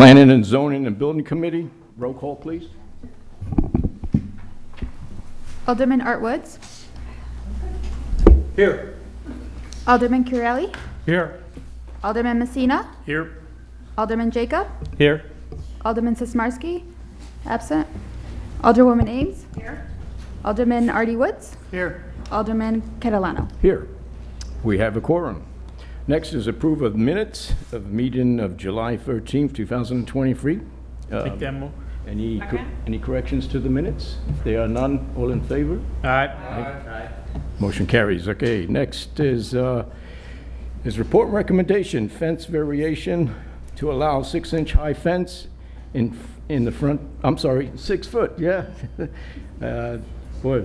Planning and Zoning and Building Committee, roll call, please. Alderman Art Woods. Here. Alderman Curelli. Here. Alderman Messina. Here. Alderman Jacob. Here. Alderman Sismarski. Absent. Alderwoman Ames. Here. Alderman Artie Woods. Here. Alderman Catalano. Here. We have a quorum. Next is approve of minutes of meeting of July 13th, 2023. Make that move. Any corrections to the minutes? If there are none, all in favor? Aye. Motion carries. Okay, next is report and recommendation, fence variation to allow 6-inch high fence in the front, I'm sorry, 6 foot, yeah. Boy.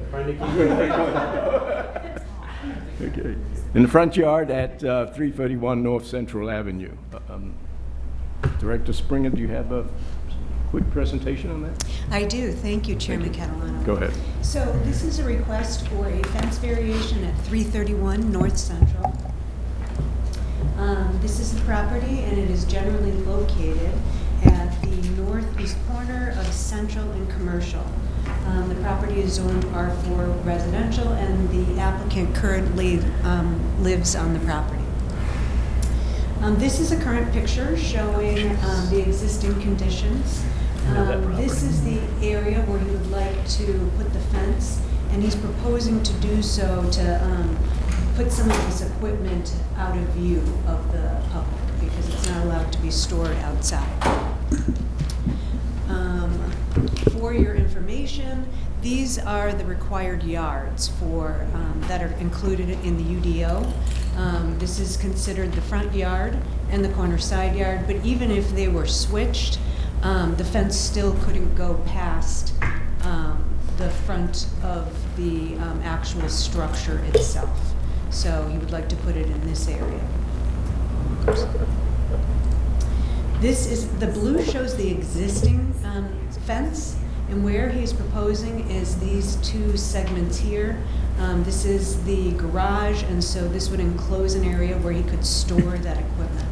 Okay. In the front yard at 331 North Central Avenue. Director Springer, do you have a quick presentation on that? I do. Thank you, Chairman Catalano. Go ahead. So this is a request for a fence variation at 331 North Central. This is the property, and it is generally located at the northeast corner of Central and Commercial. The property is zoned R4 residential, and the applicant currently lives on the property. This is a current picture showing the existing conditions. This is the area where he would like to put the fence, and he's proposing to do so to put some of this equipment out of view of the public because it's not allowed to be stored outside. For your information, these are the required yards for that are included in the UDO. This is considered the front yard and the corner side yard, but even if they were switched, the fence still couldn't go past the front of the actual structure itself. So he would like to put it in this area. This is, the blue shows the existing fence, and where he's proposing is these two segments here. This is the garage, and so this would enclose an area where he could store that equipment.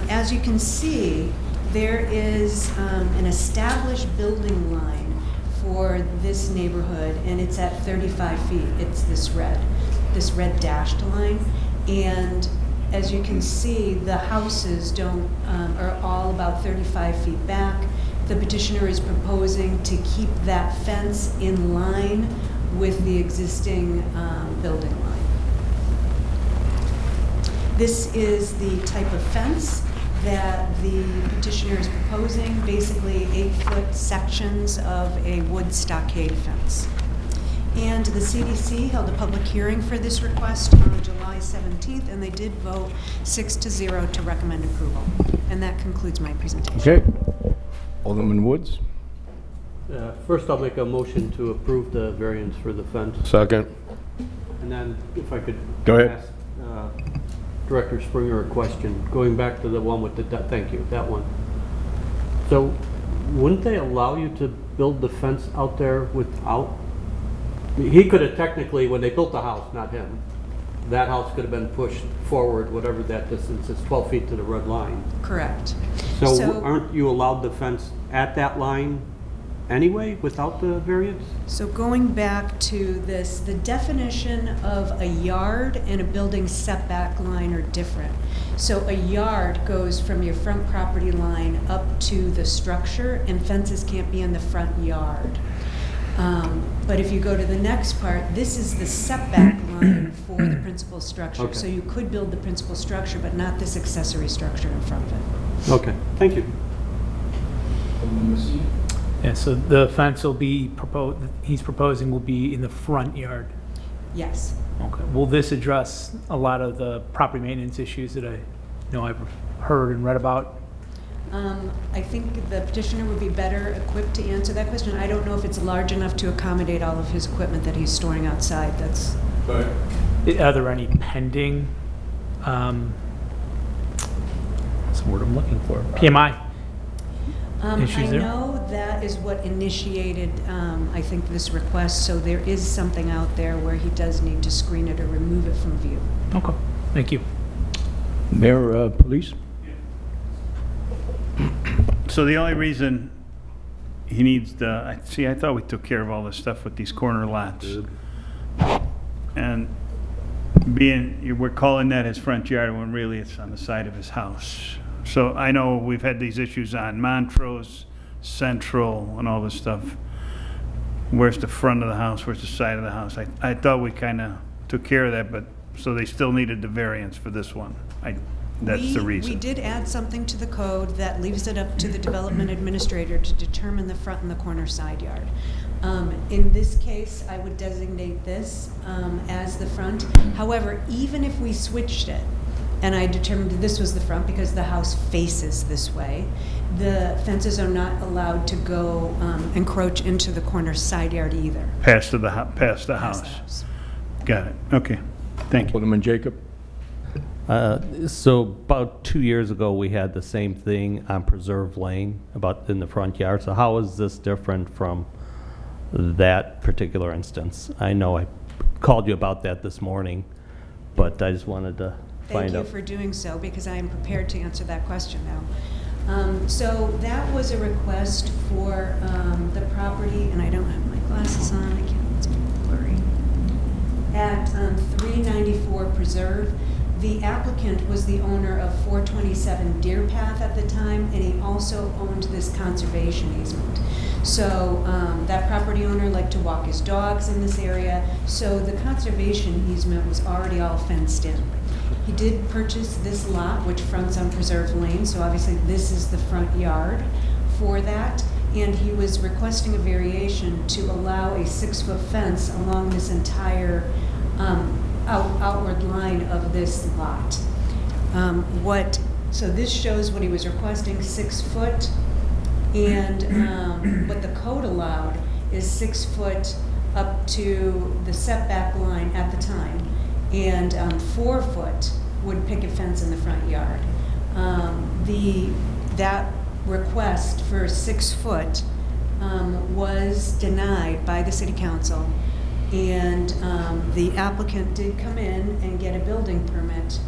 As you can see, there is an established building line for this neighborhood, and it's at 35 feet. It's this red dashed line, and as you can see, the houses are all about 35 feet back. The petitioner is proposing to keep that fence in line with the existing building line. This is the type of fence that the petitioner is proposing, basically 8-foot sections of a wood stockade fence. And the CDC held a public hearing for this request on July 17th, and they did vote 6-0 to recommend approval. And that concludes my presentation. Okay. Alderman Woods? First, I'll make a motion to approve the variance for the fence. Second. And then, if I could Go ahead. ask Director Springer a question, going back to the one with the, thank you, that one. So, wouldn't they allow you to build the fence out there without? He could have technically, when they built the house, not him, that house could have been pushed forward, whatever that distance is, 12 feet to the red line. Correct. So aren't you allowed the fence at that line anyway, without the variance? So going back to this, the definition of a yard and a building setback line are different. So a yard goes from your front property line up to the structure, and fences can't be in the front yard. But if you go to the next part, this is the setback line for the principal structure. Okay. So you could build the principal structure, but not this accessory structure in front of it. Okay, thank you. Yeah, so the fence will be he's proposing will be in the front yard. Yes. Okay. Will this address a lot of the property maintenance issues that I've heard and read about? I think the petitioner would be better equipped to answer that question. I don't know if it's large enough to accommodate all of his equipment that he's storing outside. That's. Are there any pending, what's the word I'm looking for? PMI issues I there? know that is what initiated, I think, this request, so there is something out there where he does need to screen it or remove it from view. Okay, thank you. Mayor, Police? So the only reason he needs the, see, I thought we took care of all this stuff with these corner lots. And we're calling that his front yard when really it's on the side of his house. So I know we've had these issues on Montrose, Central, and all this stuff. Where's the front of the house, where's the side of the house? I thought we kind of took care of that, but, so they still needed the variance for this one. That's the We reason. did add something to the code that leaves it up to the development administrator to determine the front and the corner side yard. In this case, I would designate this as the front. However, even if we switched it, and I determined this was the front because the house faces this way, the fences are not allowed to go encroach into the corner side yard either. Past the house. Past the house. Got it, okay, thank you. Alderman Jacob. So about 2 years ago, we had the same thing on Preserve Lane about in the front yard. So how is this different from that particular instance? I know I called you about that this morning, but I just wanted to Thank find you out. for doing so, because I am prepared to answer that question now. So that was a request for the property, and I don't have my glasses on, I can't, it's blurry. At 394 Preserve, the applicant was the owner of 427 Deer Path at the time, and he also owned this conservation easement. So that property owner liked to walk his dogs in this area, so the conservation easement was already all fenced in. He did purchase this lot, which fronts on Preserve Lane, so obviously this is the front yard for that, and he was requesting a variation to allow a 6-foot fence along this entire outward line of this lot. So this shows what he was requesting, 6 foot, and what the code allowed is 6 foot up to the setback line at the time, and 4 foot wood picket fence in the front yard. That request for 6 foot was denied by the city council, and the applicant did come in and get a building permit.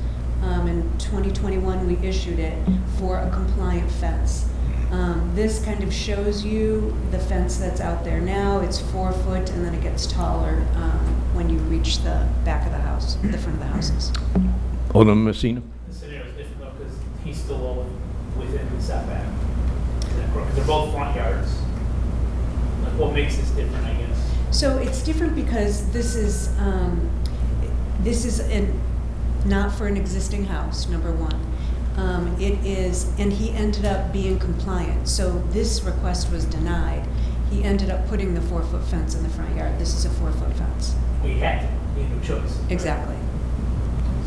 In 2021, we issued it for a compliant fence. This kind of shows you the fence that's out there now. It's 4 foot, and then it gets taller when you reach the back of the house, the front of the houses. Alderman Messina. The scenario is different though, because he's still all within the setback. Because they're both front yards. Like, what makes this different, I guess? So it's different because this is not for an existing house, number one. It is, and he ended up being compliant. So this request was denied. He ended up putting the 4 foot fence in the front yard. This is a 4 foot fence. We had to, we had no choice. right? Exactly.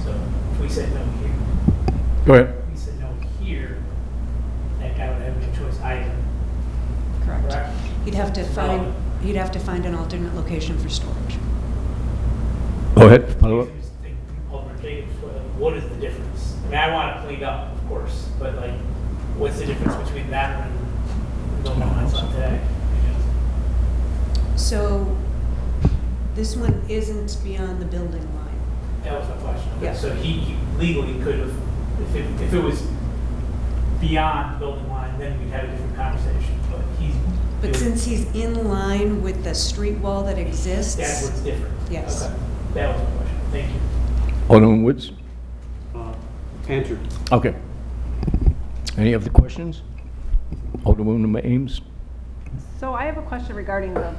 So if we said no here, Go ahead. if we said no here, that guy would have no choice either, Correct. correct? He'd have to find an alternate location for storage. Go ahead, follow up. Alderman Jacobs, what is the difference? I mean, I want it cleaned up, of course, but like, what's the difference between that and the one that's on today? So this one isn't beyond the building line. That was my question. Okay, Yeah. so he legally could have, if it was beyond the building line, then we'd have a different conversation, but But since he's in line with the street wall that exists. that's what's different. Yes. Okay, that was my question. Thank you. Alderman Woods. Answered. Okay. Any other questions? Alderwoman Ames. So I have a question regarding the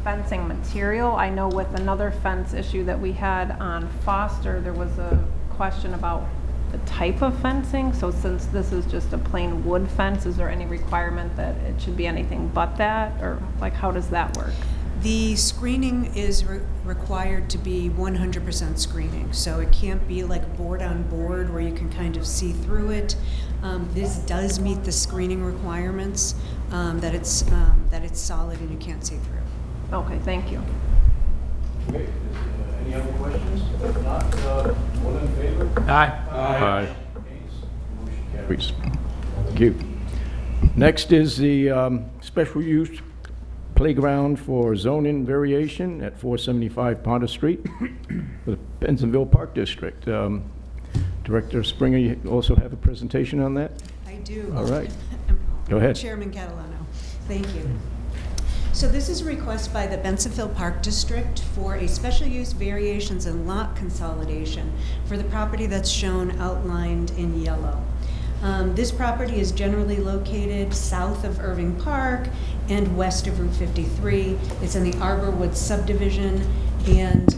fencing material. I know with another fence issue that we had on Foster, there was a question about the type of fencing. So since this is just a plain wood fence, is there any requirement that it should be anything but that? Or like, how does that work? The screening is required to be 100% screening, so it can't be like board on board where you can kind of see through it. This does meet the screening requirements, that it's solid and you can't see through. Okay, thank you. Okay, any other questions? If not, all in favor? Aye. Aye. Motion carries. Thank you. Next is the special use playground for zoning variation at 475 Ponder Street for the Bensenville Park District. Director Springer, you also have a presentation on that? I do. All right. Go ahead. Chairman Catalano, thank you. So this is a request by the Bensonville Park District for a special use variations and lot consolidation for the property that's shown outlined in yellow. This property is generally located south of Irving Park and west of Route 53. It's in the Arborwood subdivision, and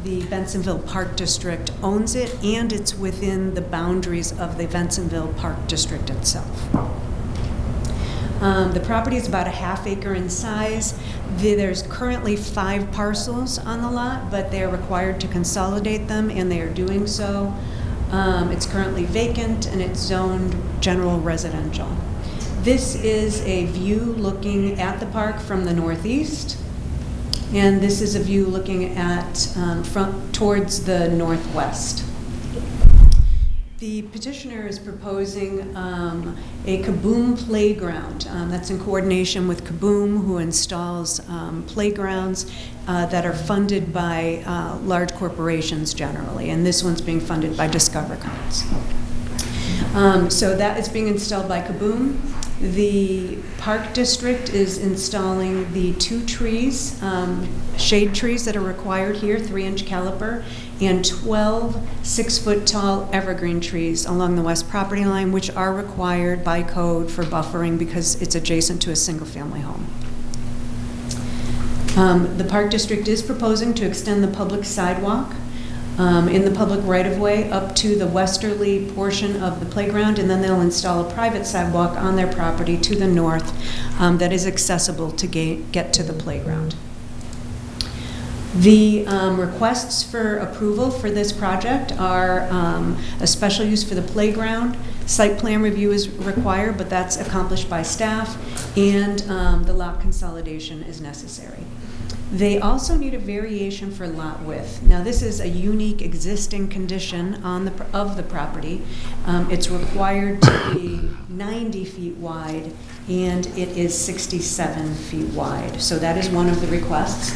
the Bensonville Park District owns it, and it's within the boundaries of the Bensonville Park District itself. The property is about a ½ acre in size. There's currently 5 parcels on the lot, but they are required to consolidate them, and they are doing so. It's currently vacant, and it's zoned general residential. This is a view looking at the park from the northeast, and this is a view looking at towards the northwest. The petitioner is proposing a Kaboom playground. That's in coordination with Kaboom, who installs playgrounds that are funded by large corporations generally, and this one's being funded by Discover Cards. So that is being installed by Kaboom. The Park District is installing the 2 trees, shade trees that are required here, 3-inch caliper, and 12 6-foot-tall evergreen trees along the west property line, which are required by code for buffering because it's adjacent to a single-family home. The Park District is proposing to extend the public sidewalk in the public right-of-way up to the westerly portion of the playground, and then they'll install a private sidewalk on their property to the north that is accessible to get to the playground. The requests for approval for this project are a special use for the playground. Site plan review is required, but that's accomplished by staff, and the lot consolidation is necessary. They also need a variation for lot width. Now, this is a unique existing condition of the property. It's required to be 90 feet wide, and it is 67 feet wide. So that is one of the requests.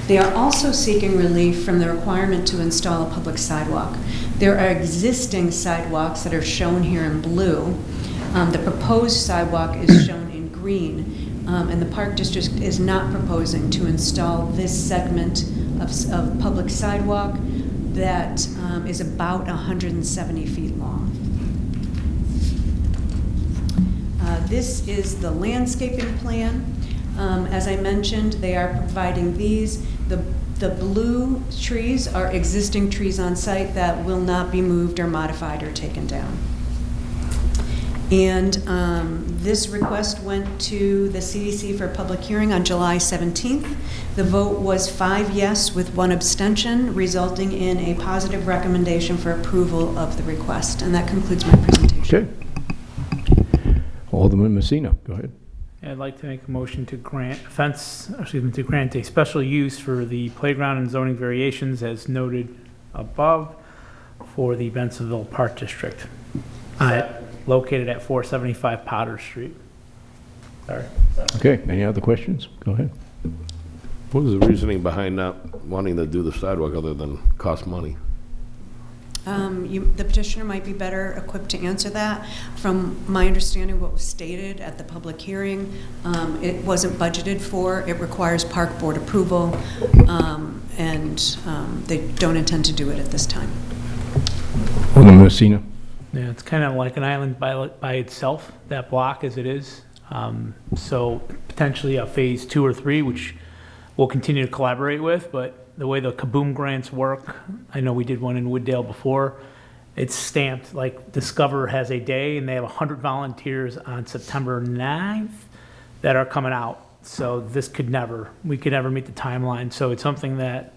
They are also seeking relief from the requirement to install a public sidewalk. There are existing sidewalks that are shown here in blue. The proposed sidewalk is shown in green. And the Park District is not proposing to install this segment of public sidewalk that is about 170 feet long. This is the landscaping plan. As I mentioned, they are providing these. The blue trees are existing trees on site that will not be moved or modified or taken down. And this request went to the CDC for a public hearing on July 17th. The vote was 5 yes with 1 abstention, resulting in a positive recommendation for approval of the request. And that concludes my presentation. Okay. Alderman Messina, go ahead. I'd like to make a motion to grant to grant a special use for the playground and zoning variations as noted above for the Bensonville Park District. Located at 475 Potter Street. Sorry. Okay, any other questions? Go ahead. What is the reasoning behind not wanting to do the sidewalk other than cost money? The petitioner might be better equipped to answer that. From my understanding, what was stated at the public hearing, it wasn't budgeted for. It requires park board approval, and they don't intend to do it at this time. Alderman Messina. Yeah, it's kind of like an island by itself, that block as it is. So potentially a phase 2 or 3, which we'll continue to collaborate with, but the way the Kaboom grants work, I know we did one in Wooddale before, it's stamped like Discover has a day, and they have 100 volunteers on September 9th that are coming out. So we could never meet the timeline. So it's something that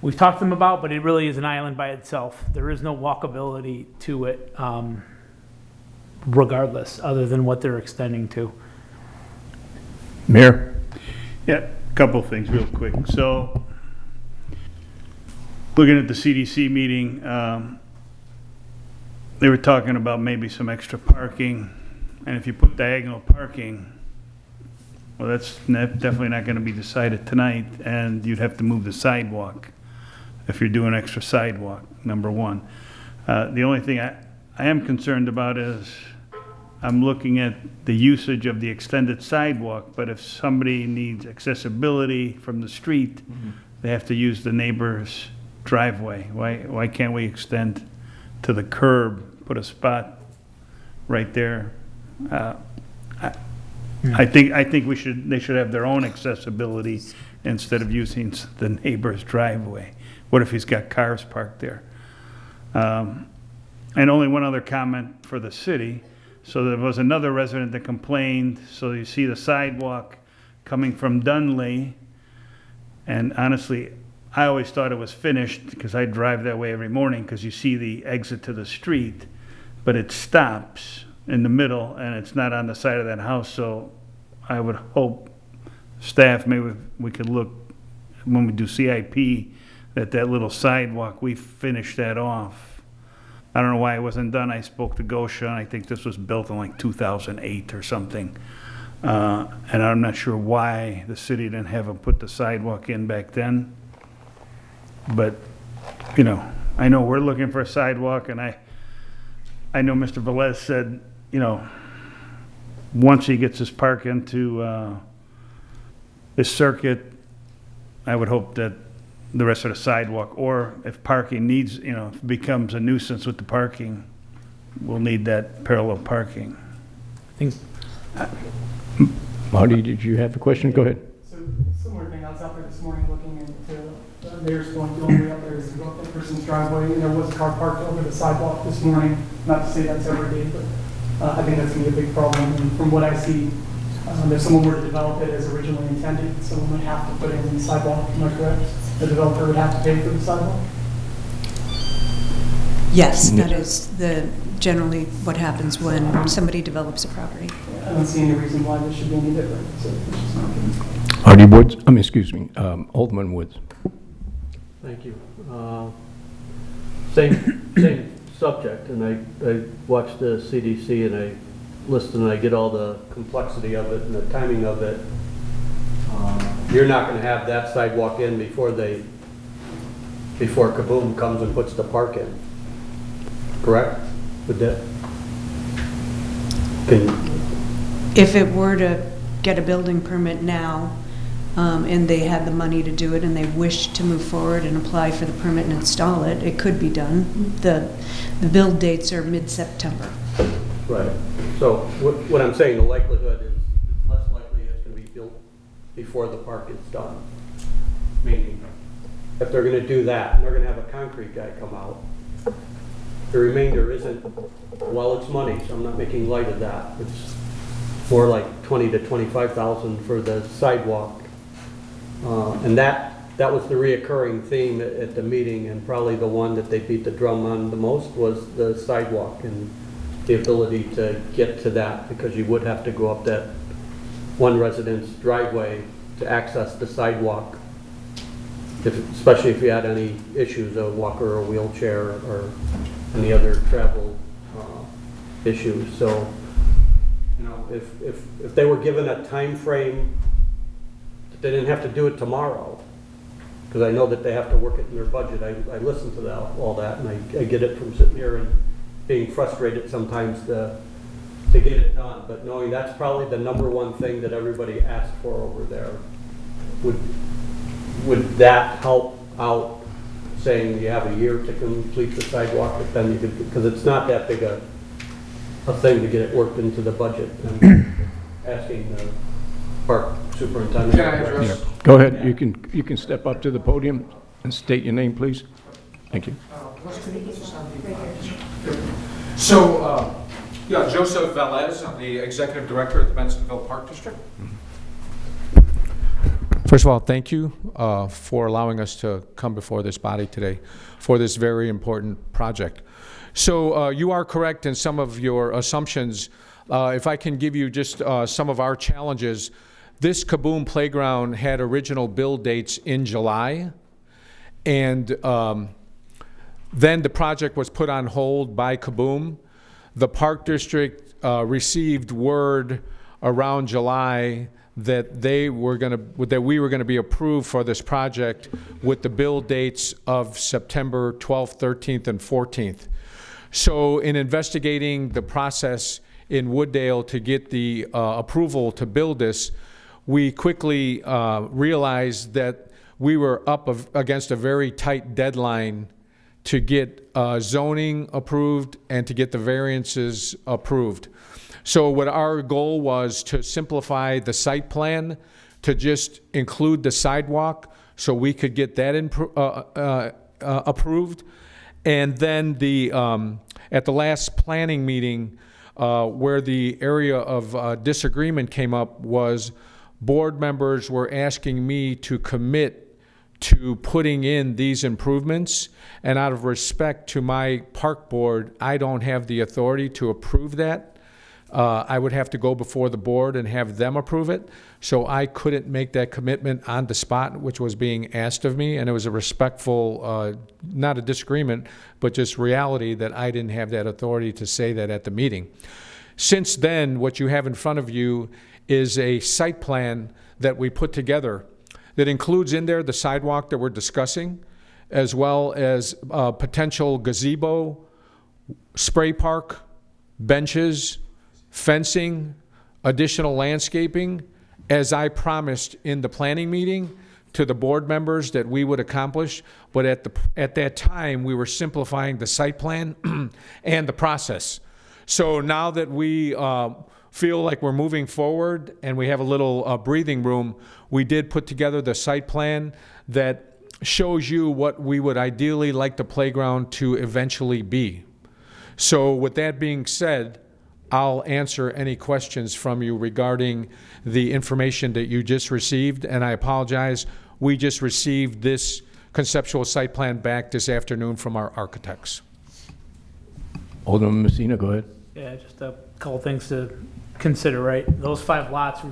we've talked to them about, but it really is an island by itself. There is no walkability to it, regardless, other than what they're extending to. Mayor? Yeah, a couple things real quick. So, looking at the CDC meeting, they were talking about maybe some extra parking, and if you put diagonal parking, well, that's definitely not going to be decided tonight, and you'd have to move the sidewalk if you're doing extra sidewalk, number one. The only thing I am concerned about is I'm looking at the usage of the extended sidewalk, but if somebody needs accessibility from the street, they have to use the neighbor's driveway. Why can't we extend to the curb, put a spot right there? I think they should have their own accessibility instead of using the neighbor's driveway. What if he's got cars parked there? And only one other comment for the city. So there was another resident that complained, so you see the sidewalk coming from Dunley, and honestly, I always thought it was finished, because I drive that way every morning, because you see the exit to the street, but it stops in the middle, and it's not on the side of that house, so I would hope, staff, maybe we could look, when we do CIP, that little sidewalk, we finish that off. I don't know why it wasn't done. I spoke to Gosha, and I think this was built in like 2008 or something. And I'm not sure why the city didn't have them put the sidewalk in back then. But, you know, I know we're looking for a sidewalk, and I know Mr. Velez said, you know, once he gets his park into this circuit, I would hope that the rest of the sidewalk, or if parking needs, you know, if it becomes a nuisance with the parking, we'll need that parallel parking. I think Marty, did you have a question? Go ahead. So similar thing, I was out there this morning looking into, there's going the only way up there is to go up that person's driveway, and there was a car parked over the sidewalk this morning. Not to say that's every day, but I think that's gonna be a big problem. And from what I see, if someone were to develop it as originally intended, someone would have to put in the sidewalk, am I correct? The developer would have to pay for the sidewalk? Yes, that is generally what happens when somebody develops a property. I don't see any reason why this should be any different, so it's just not good. Artie Woods, excuse me, Alderman Woods. Thank you. Same subject, and I watched the CDC, and I listen, and I get all the complexity of it and the timing of it. You're not going to have that sidewalk in before Kaboom comes and puts the park in, correct? With that? If it were to get a building permit now, and they had the money to do it, and they wished to move forward and apply for the permit and install it, it could be done. The build dates are mid-September. Right. So what I'm saying, the likelihood is less likely it's going to be built before the park is done. Meaning, if they're going to do that, and they're going to have a concrete guy come out, the remainder isn't, well, it's money, so I'm not making light of that. It's more like $20,000 to $25,000 for the sidewalk. And that was the reoccurring theme at the meeting, and probably the one that they beat the drum on the most was the sidewalk and the ability to get to that, because you would have to go up that one resident's driveway to access the sidewalk, especially if you had any issues, a walker or wheelchair or any other travel issues. So, you know, if they were given a time frame, that they didn't have to do it tomorrow, because I know that they have to work it in their budget. I listen to all that, and I get it from sitting here and being frustrated sometimes to get it done, but knowing that's probably the number one thing that everybody asked for over there. Would that help out, saying you have a year to complete the sidewalk, but then you could, because it's not that big a thing to get it worked into the budget. I'm asking the park superintendent. Can I address? Go ahead, you can step up to the podium and state your name, please. Thank you. So, yeah, Joseph Velez, I'm the Executive Director at the Bensonville Park District. First of all, thank you for allowing us to come before this body today for this very important project. So you are correct in some of your assumptions. If I can give you just some of our challenges, this Kaboom Playground had original build dates in July, and then the project was put on hold by Kaboom. The Park District received word around July that we were going to be approved for this project with the build dates of September 12th, 13th, and 14th. So in investigating the process in Wooddale to get the approval to build this, we quickly realized that we were up against a very tight deadline to get zoning approved and to get the variances approved. So what our goal was to simplify the site plan to just include the sidewalk so we could get that approved. And then at the last planning meeting, where the area of disagreement came up was board members were asking me to commit to putting in these improvements, and out of respect to my park board, I don't have the authority to approve that. I would have to go before the board and have them approve it, so I couldn't make that commitment on the spot, which was being asked of me, and it was a respectful, not a disagreement, but just reality that I didn't have that authority to say that at the meeting. Since then, what you have in front of you is a site plan that we put together that includes in there the sidewalk that we're discussing, as well as potential gazebo, spray park, benches, fencing, additional landscaping, as I promised in the planning meeting to the board members that we would accomplish. But at that time, we were simplifying the site plan and the process. So now that we feel like we're moving forward and we have a little breathing room, we did put together the site plan that shows you what we would ideally like the playground to eventually be. So with that being said, I'll answer any questions from you regarding the information that you just received, and I apologize, we just received this conceptual site plan back this afternoon from our architects. Alderman Messina, go ahead. Yeah, just a couple things to consider, right? Those 5 lots were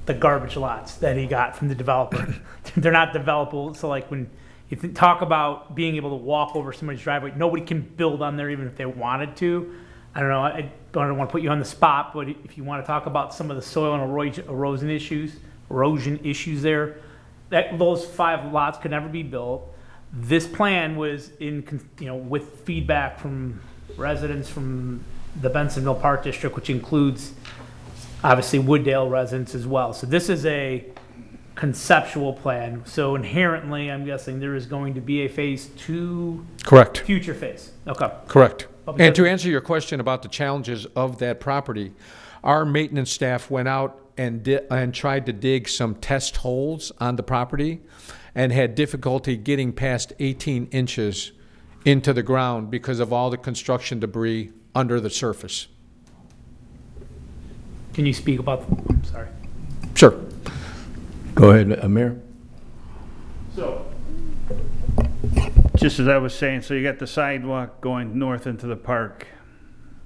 the garbage lots that he got from the developer. They're not developable, so like when you talk about being able to walk over somebody's driveway, nobody can build on there even if they wanted to. I don't know, I don't want to put you on the spot, but if you want to talk about some of the soil and erosion issues there, those 5 lots could never be built. This plan was with feedback from residents from the Bensonville Park District, which includes obviously Wooddale residents as well. So this is a conceptual plan. So inherently, I'm guessing there is going to be a phase 2. Correct. Future phase. Okay. Correct. Okay. And to answer your question about the challenges of that property, our maintenance staff went out and tried to dig some test holes on the property and had difficulty getting past 18 inches into the ground because of all the construction debris under the surface. Can you speak about, I'm sorry. Sure. Go ahead, Amir. So, just as I was saying, so you got the sidewalk going north into the park.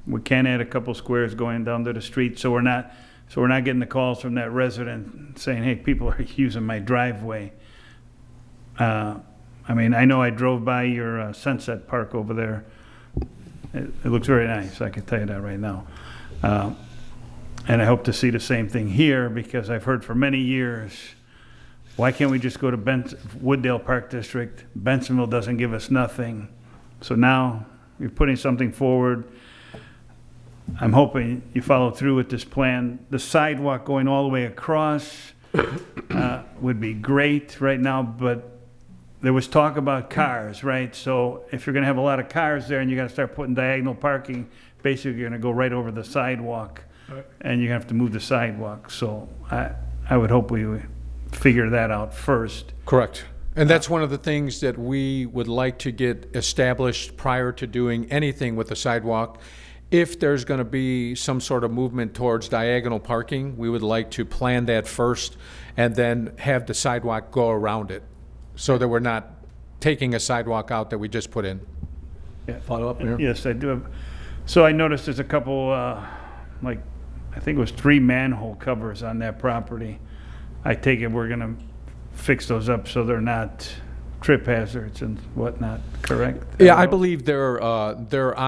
We can add a couple squares going down to the street, so we're not getting the calls from that resident saying, hey, people are using my driveway. I mean, I know I drove by your Sunset Park over there. It looks very nice, I can tell you that right now. And I hope to see the same thing here, because I've heard for many years, why can't we just go to Wooddale Park District? Bensonville doesn't give us nothing. So now you're putting something forward. I'm hoping you follow through with this plan. The sidewalk going all the way across would be great right now, but there was talk about cars, right? So if you're gonna have a lot of cars there and you gotta start putting diagonal parking, basically you're gonna go right over the sidewalk. Right. And you're gonna have to move the sidewalk. So I would hope we would figure that out first. Correct. And that's one of the things that we would like to get established prior to doing anything with the sidewalk. If there's going to be some sort of movement towards diagonal parking, we would like to plan that first and then have the sidewalk go around it so that we're not taking a sidewalk out that we just put in. Yeah. Follow up, Mayor? Yes, I do have. So I noticed there's a couple, like, I think it was 3 manhole covers on that property. I take it we're gonna fix those up so they're not trip hazards and whatnot, correct? Yeah, I believe they're on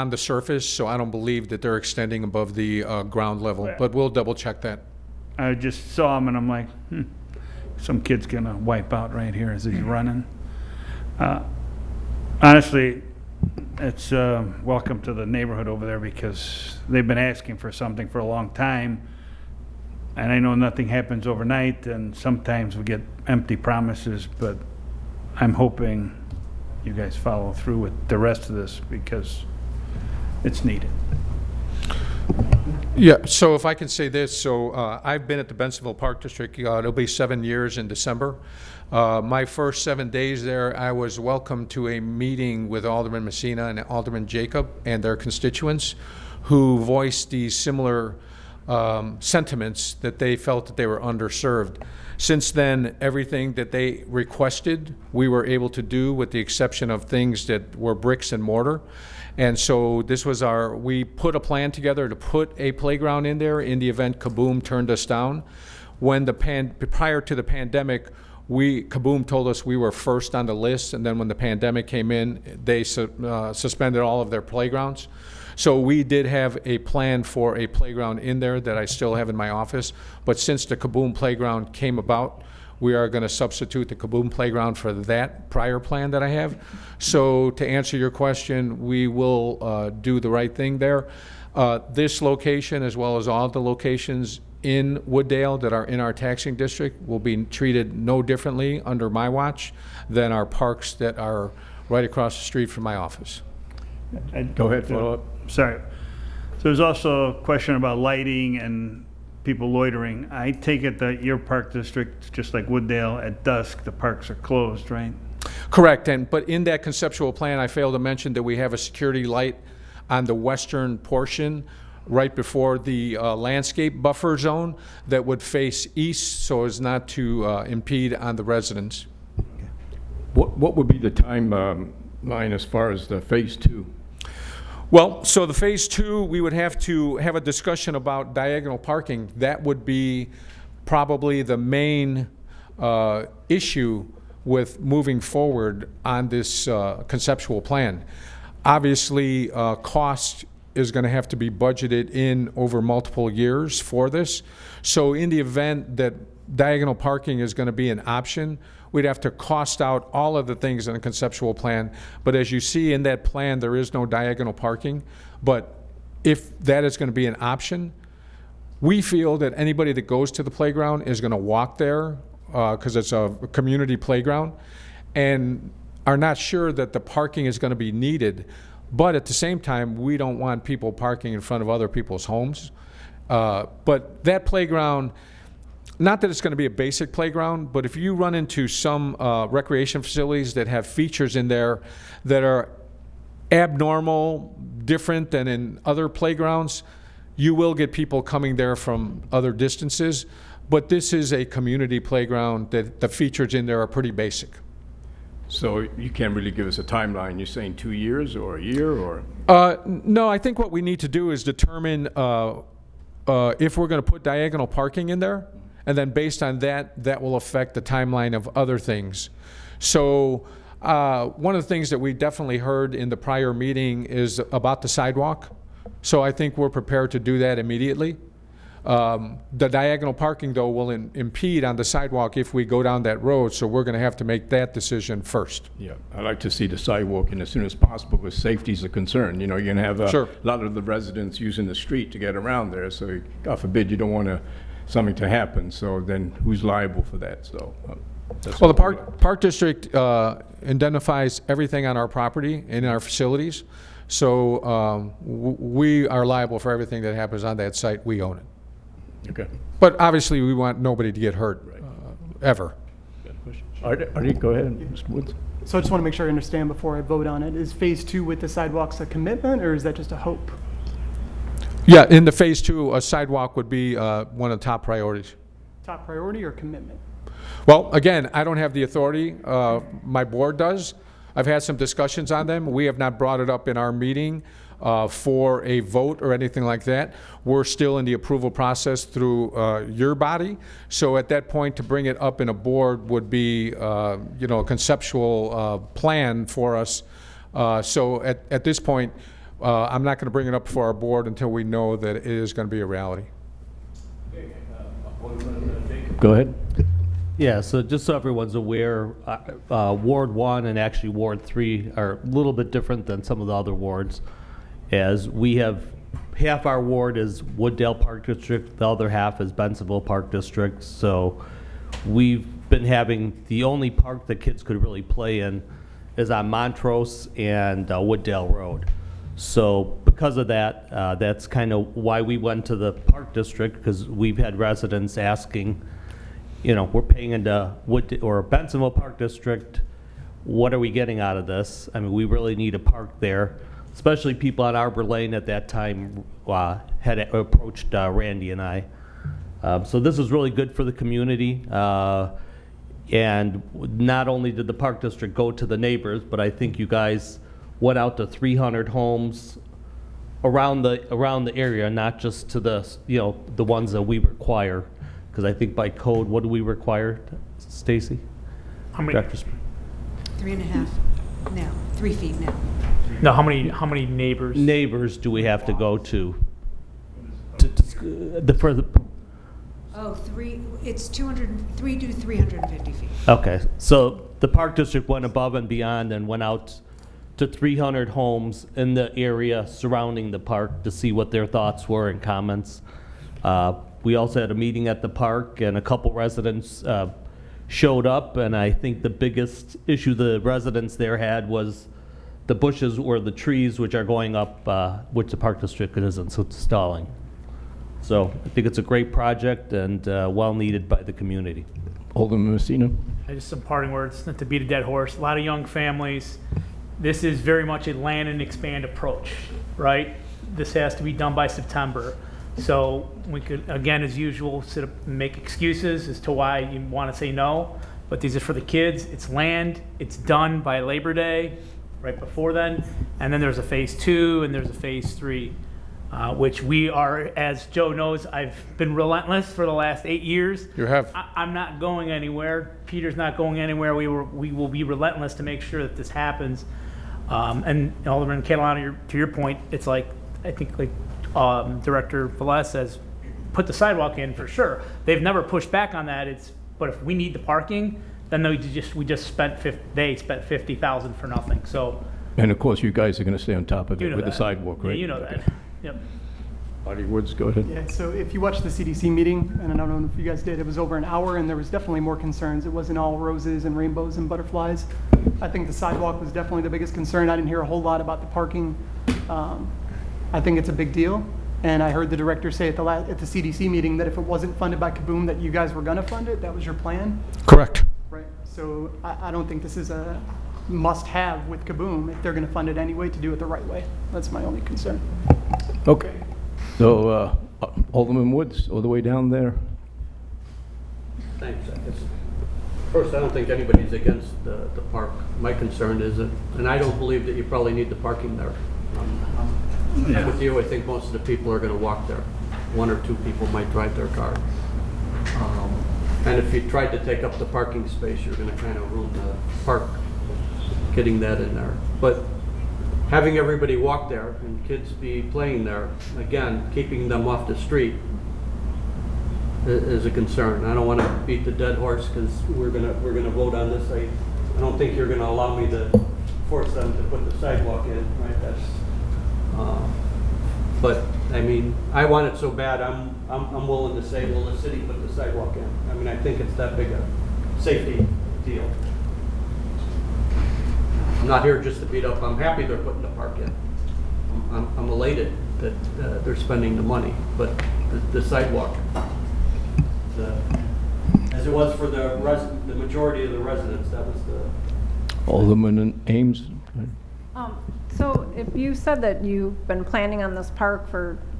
the surface, so I don't believe that they're extending above the ground level, Yeah. but we'll double check that. I just saw them and I'm like, some kid's gonna wipe out right here as he's running. Honestly, it's welcome to the neighborhood over there because they've been asking for something for a long time. And I know nothing happens overnight and sometimes we get empty promises, but I'm hoping you guys follow through with the rest of this because it's needed. Yeah, so if I can say this, so I've been at the Bensenville Park District, it'll be 7 years in December. My first 7 days there, I was welcomed to a meeting with Alderman Messina and Alderman Jacob and their constituents who voiced these similar sentiments that they felt that they were underserved. Since then, everything that they requested, we were able to do with the exception of things that were bricks and mortar. And so this was we put a plan together to put a playground in there in the event Kaboom turned us down. When prior to the pandemic, Kaboom told us we were first on the list, and then when the pandemic came in, they suspended all of their playgrounds. So we did have a plan for a playground in there that I still have in my office, but since the Kaboom playground came about, we are going to substitute the Kaboom playground for that prior plan that I have. So to answer your question, we will do the right thing there. This location, as well as all the locations in Wooddale that are in our taxing district, will be treated no differently under my watch than our parks that are right across the street from my office. Go ahead, follow up. Sorry. So there's also a question about lighting and people loitering. I take it that your park district, just like Wooddale, at dusk, the parks are closed, right? Correct, but in that conceptual plan, I failed to mention that we have a security light on the western portion right before the landscape buffer zone that would face east so as not to impede on the residents. What would be the timeline as far as the phase 2? Well, so the phase 2, we would have to have a discussion about diagonal parking. That would be probably the main issue with moving forward on this conceptual plan. Obviously, cost is going to have to be budgeted in over multiple years for this. So in the event that diagonal parking is going to be an option, we'd have to cost out all of the things in the conceptual plan. But as you see in that plan, there is no diagonal parking. But if that is going to be an option, we feel that anybody that goes to the playground is going to walk there because it's a community playground and are not sure that the parking is going to be needed. But at the same time, we don't want people parking in front of other people's homes. But that playground, not that it's going to be a basic playground, but if you run into some recreation facilities that have features in there that are abnormal, different than in other playgrounds, you will get people coming there from other distances. But this is a community playground that the features in there are pretty basic. So you can't really give us a timeline. You're saying 2 years or a year or? No, I think what we need to do is determine if we're going to put diagonal parking in there. And then based on that, that will affect the timeline of other things. So one of the things that we definitely heard in the prior meeting is about the sidewalk. So I think we're prepared to do that immediately. The diagonal parking, though, will impede on the sidewalk if we go down that road, so we're going to have to make that decision first. Yeah, I'd like to see the sidewalk in as soon as possible because safety is a concern. You know, you're going to have a lot of the residents using the street to get around there, so God forbid you don't want something to happen, so then who's liable for that? So, well, the park district indemnifies everything on our property and in our facilities, so we are liable for everything that happens on that site. We own it. Okay. But obviously, we want nobody to get hurt, ever. Artie, go ahead, Mr. Woods. So I just want to make sure I understand before I vote on it. Is phase 2 with the sidewalks a commitment, or is that just a hope? Yeah, in the phase 2, a sidewalk would be one of the top priorities. Top priority or commitment? Well, again, I don't have the authority. My board does. I've had some discussions on them. We have not brought it up in our meeting for a vote or anything like that. We're still in the approval process through your body. So at that point, to bring it up in a board would be, a conceptual plan for us. So at this point, I'm not going to bring it up for our board until we know that it is going to be a reality. Go ahead. Yeah, so just so everyone's aware, Ward 1 and actually Ward 3 are a little bit different than some of the other wards, as we have, half our ward is Wooddale Park District, the other half is Bensonville Park District, so we've been having, the only park that kids could really play in is on Montrose and Wooddale Road. So because of that, that's kind of why we went to the Park District, because we've had residents asking, you know, we're paying into Wood or Bensonville Park District. What are we getting out of this? I mean, we really need a park there, especially people on Arbor Lane at that time had approached Randy and I. So this is really good for the community. And not only did the Park District go to the neighbors, but I think you guys went out to 300 homes around the area, not just to the, you know, the ones that we require. Because I think by code, what do we require, Stacy? How many? Dr. Spring? 3.5 now, 3 feet now. No, how many neighbors? Neighbors do we have to go to the further? Oh, it's 3 to 350 feet. Okay, so the Park District went above and beyond and went out to 300 homes in the area surrounding the park to see what their thoughts were and comments. We also had a meeting at the park, and a couple residents showed up, and I think the biggest issue the residents there had was the bushes or the trees which are going up, which the Park District isn't, so it's stalling. So I think it's a great project and well needed by the community. Alderman Messina. Just some parting words, not to beat a dead horse. A lot of young families. This is very much a land and expand approach, right? This has to be done by September. So we could, again, as usual, sit up and make excuses as to why you want to say no, but these are for the kids. It's land. It's done by Labor Day, right before then. And then there's a phase 2 and there's a phase 3, which we are, as Joe knows, I've been relentless for the last 8 years. You have. I'm not going anywhere. Peter's not going anywhere. We will be relentless to make sure that this happens. And Alderman Catalano, to your point, it's like, I think like Director Velez says, put the sidewalk in for sure. They've never pushed back on that. But if we need the parking, then we just spent they spent $50,000 for nothing. So. And of course, you guys are going to stay on top of it with the sidewalk, right? Yeah, you know that. Yep. Marty Woods, go ahead. Yeah, so if you watched the CDC meeting, and I don't know if you guys did, it was over an hour, and there was definitely more concerns. It wasn't all roses and rainbows and butterflies. I think the sidewalk was definitely the biggest concern. I didn't hear a whole lot about the parking. I think it's a big deal, and I heard the director say at the CDC meeting that if it wasn't funded by Kaboom, that you guys were going to fund it. That was your plan. Correct. Right. So I don't think this is a must-have with Kaboom if they're going to fund it anyway to do it the right way. That's my only concern. Okay. So Alderman Woods, all the way down there. Thanks. First, I don't think anybody's against the park. My concern is that, and I don't believe that you probably need the parking there. With you, I think most of the people are going to walk there. 1 or 2 people might drive their car. And if you tried to take up the parking space, you're going to kind of ruin the park, getting that in there. But having everybody walk there and kids be playing there, again, keeping them off the street is a concern. I don't want to beat the dead horse because we're gonna vote on this. I don't think you're going to allow me to force them to put the sidewalk in, right? That's. But I mean, I want it so bad. I'm willing to say, well, the city put the sidewalk in. I mean, I think it's that big a safety deal. I'm not here just to beat up. I'm happy they're putting the park in. I'm elated that they're spending the money, but the sidewalk, as it was for the majority of the residents, that was the. Alderman Ames. So if you said that you've been planning on this park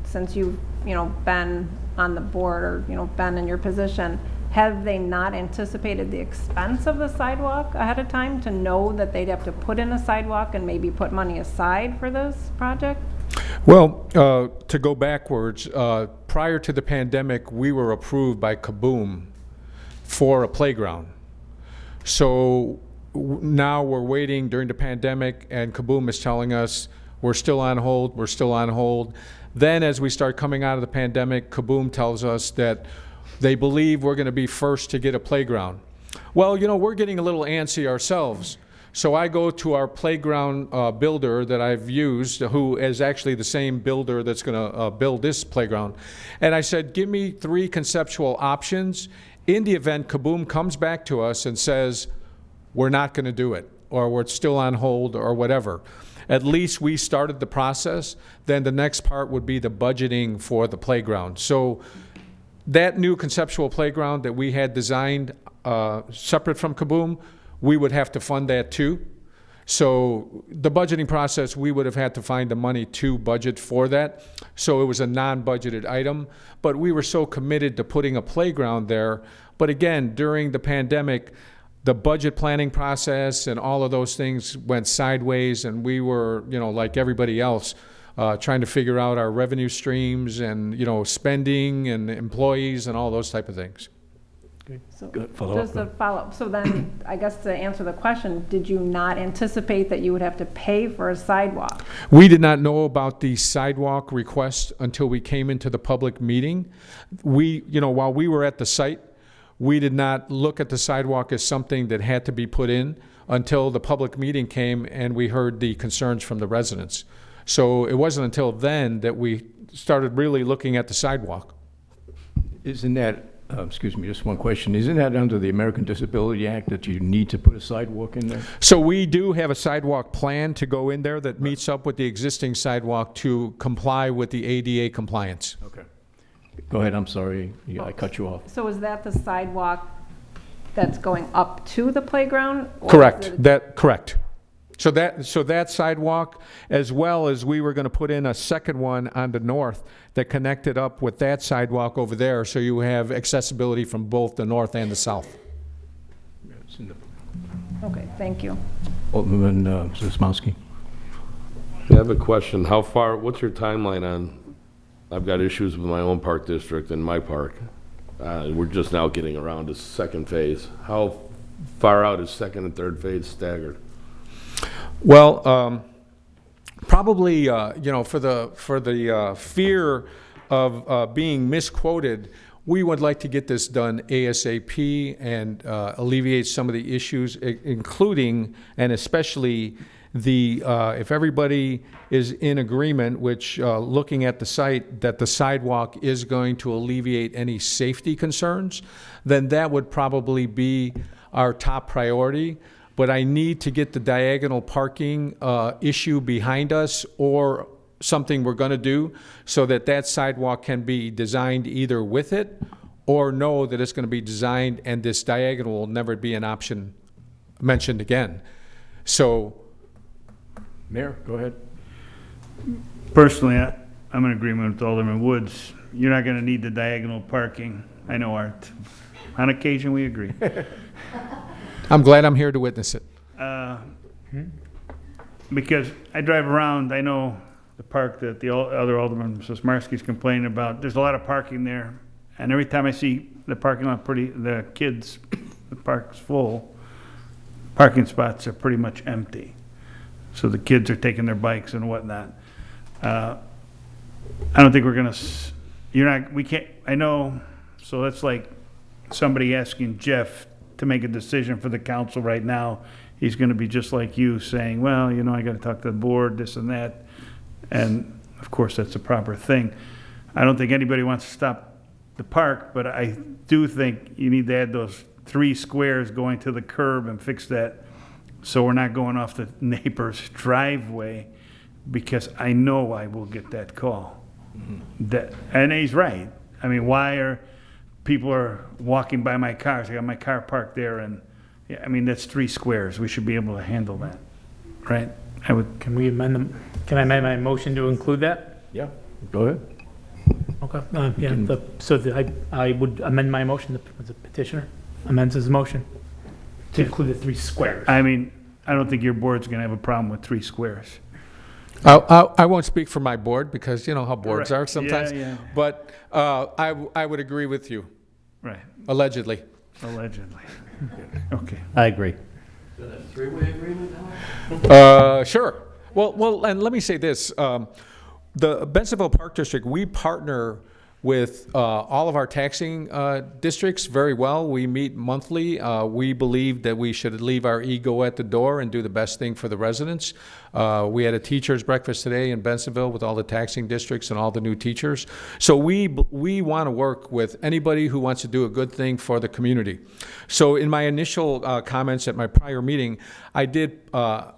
since you've, been on the board or, been in your position, have they not anticipated the expense of the sidewalk ahead of time to know that they'd have to put in a sidewalk and maybe put money aside for this project? Well, to go backwards, prior to the pandemic, we were approved by Kaboom for a playground. So now we're waiting during the pandemic, and Kaboom is telling us we're still on hold, we're still on hold. Then as we start coming out of the pandemic, Kaboom tells us that they believe we're going to be first to get a playground. Well, we're getting a little antsy ourselves. So I go to our playground builder that I've used, who is actually the same builder that's going to build this playground. And I said, give me 3 conceptual options in the event Kaboom comes back to us and says, we're not going to do it, or we're still on hold, or whatever. At least we started the process. Then the next part would be the budgeting for the playground. So that new conceptual playground that we had designed separate from Kaboom, we would have to fund that too. So the budgeting process, we would have had to find the money to budget for that. So it was a non-budgeted item, but we were so committed to putting a playground there. But again, during the pandemic, the budget planning process and all of those things went sideways, and we were, like everybody else, trying to figure out our revenue streams and, spending and employees and all those type of things. So Good. Follow just up. a follow-up. So then, I guess to answer the question, did you not anticipate that you would have to pay for a sidewalk? We did not know about the sidewalk request until we came into the public meeting. While we were at the site, we did not look at the sidewalk as something that had to be put in until the public meeting came and we heard the concerns from the residents. So it wasn't until then that we started really looking at the sidewalk. Isn't that, excuse me, just one question. Isn't that under the American Disability Act that you need to put a sidewalk in there? So we do have a sidewalk plan to go in there that meets up with the existing sidewalk to comply with the ADA compliance. Okay. Go ahead, I'm sorry. Yeah, I cut you off. So is that the sidewalk that's going up to the playground? Or is Correct. it- Correct. So that sidewalk, as well as we were going to put in a second one on the north that connected up with that sidewalk over there, so you have accessibility from both the north and the south. It's in the- Okay, thank you. Alderman Sosmowski. I have a question. What's your timeline on, I've got issues with my own park district and my park. We're just now getting around to second phase. How far out is second and third phase staggered? Well, probably, for the fear of being misquoted, we would like to get this done ASAP and alleviate some of the issues, including and especially if everybody is in agreement, which looking at the site, that the sidewalk is going to alleviate any safety concerns, then that would probably be our top priority. But I need to get the diagonal parking issue behind us, or something we're going to do, so that sidewalk can be designed either with it or know that it's going to be designed and this diagonal will never be an option mentioned again. So, Mayor, go ahead. Personally, I'm in agreement with Alderman Woods. You're not going to need the diagonal parking. I know, Art. On occasion, we agree. I'm glad I'm here to witness it. Because I drive around, I know the park that the other Alderman, Sosmarski's complaining about. There's a lot of parking there, and every time I see the parking lot the park's full, parking spots are pretty much empty. So the kids are taking their bikes and whatnot. I don't think we're gonna, we can't, I know, so that's like somebody asking Jeff to make a decision for the council right now. He's gonna be just like you, saying, well, I gotta talk to the board, this and that. And of course, that's the proper thing. I don't think anybody wants to stop the park, but I do think you need to add those 3 squares going to the curb and fix that, so we're not going off the neighbor's driveway, because I know I will get that call. And he's right. I mean, people are walking by my cars. I got my car parked there, and that's 3 squares. We should be able to handle that, right? Can I amend my motion to include that? Yeah, go ahead. Okay, I would amend my motion, the petitioner amends his motion to include the 3 squares. I don't think your board's gonna have a problem with 3 squares. I won't speak for my board, because you know how boards Right. are sometimes. Yeah. But I would agree with you, Right, allegedly. allegedly. Okay. I agree. Three-way agreement now? Sure. Well, and let me say this. The Bensenville Park District, we partner with all of our taxing districts very well. We meet monthly. We believe that we should leave our ego at the door and do the best thing for the residents. We had a teacher's breakfast today in Bensenville with all the taxing districts and all the new teachers. So we want to work with anybody who wants to do a good thing for the community. So in my initial comments at my prior meeting, I did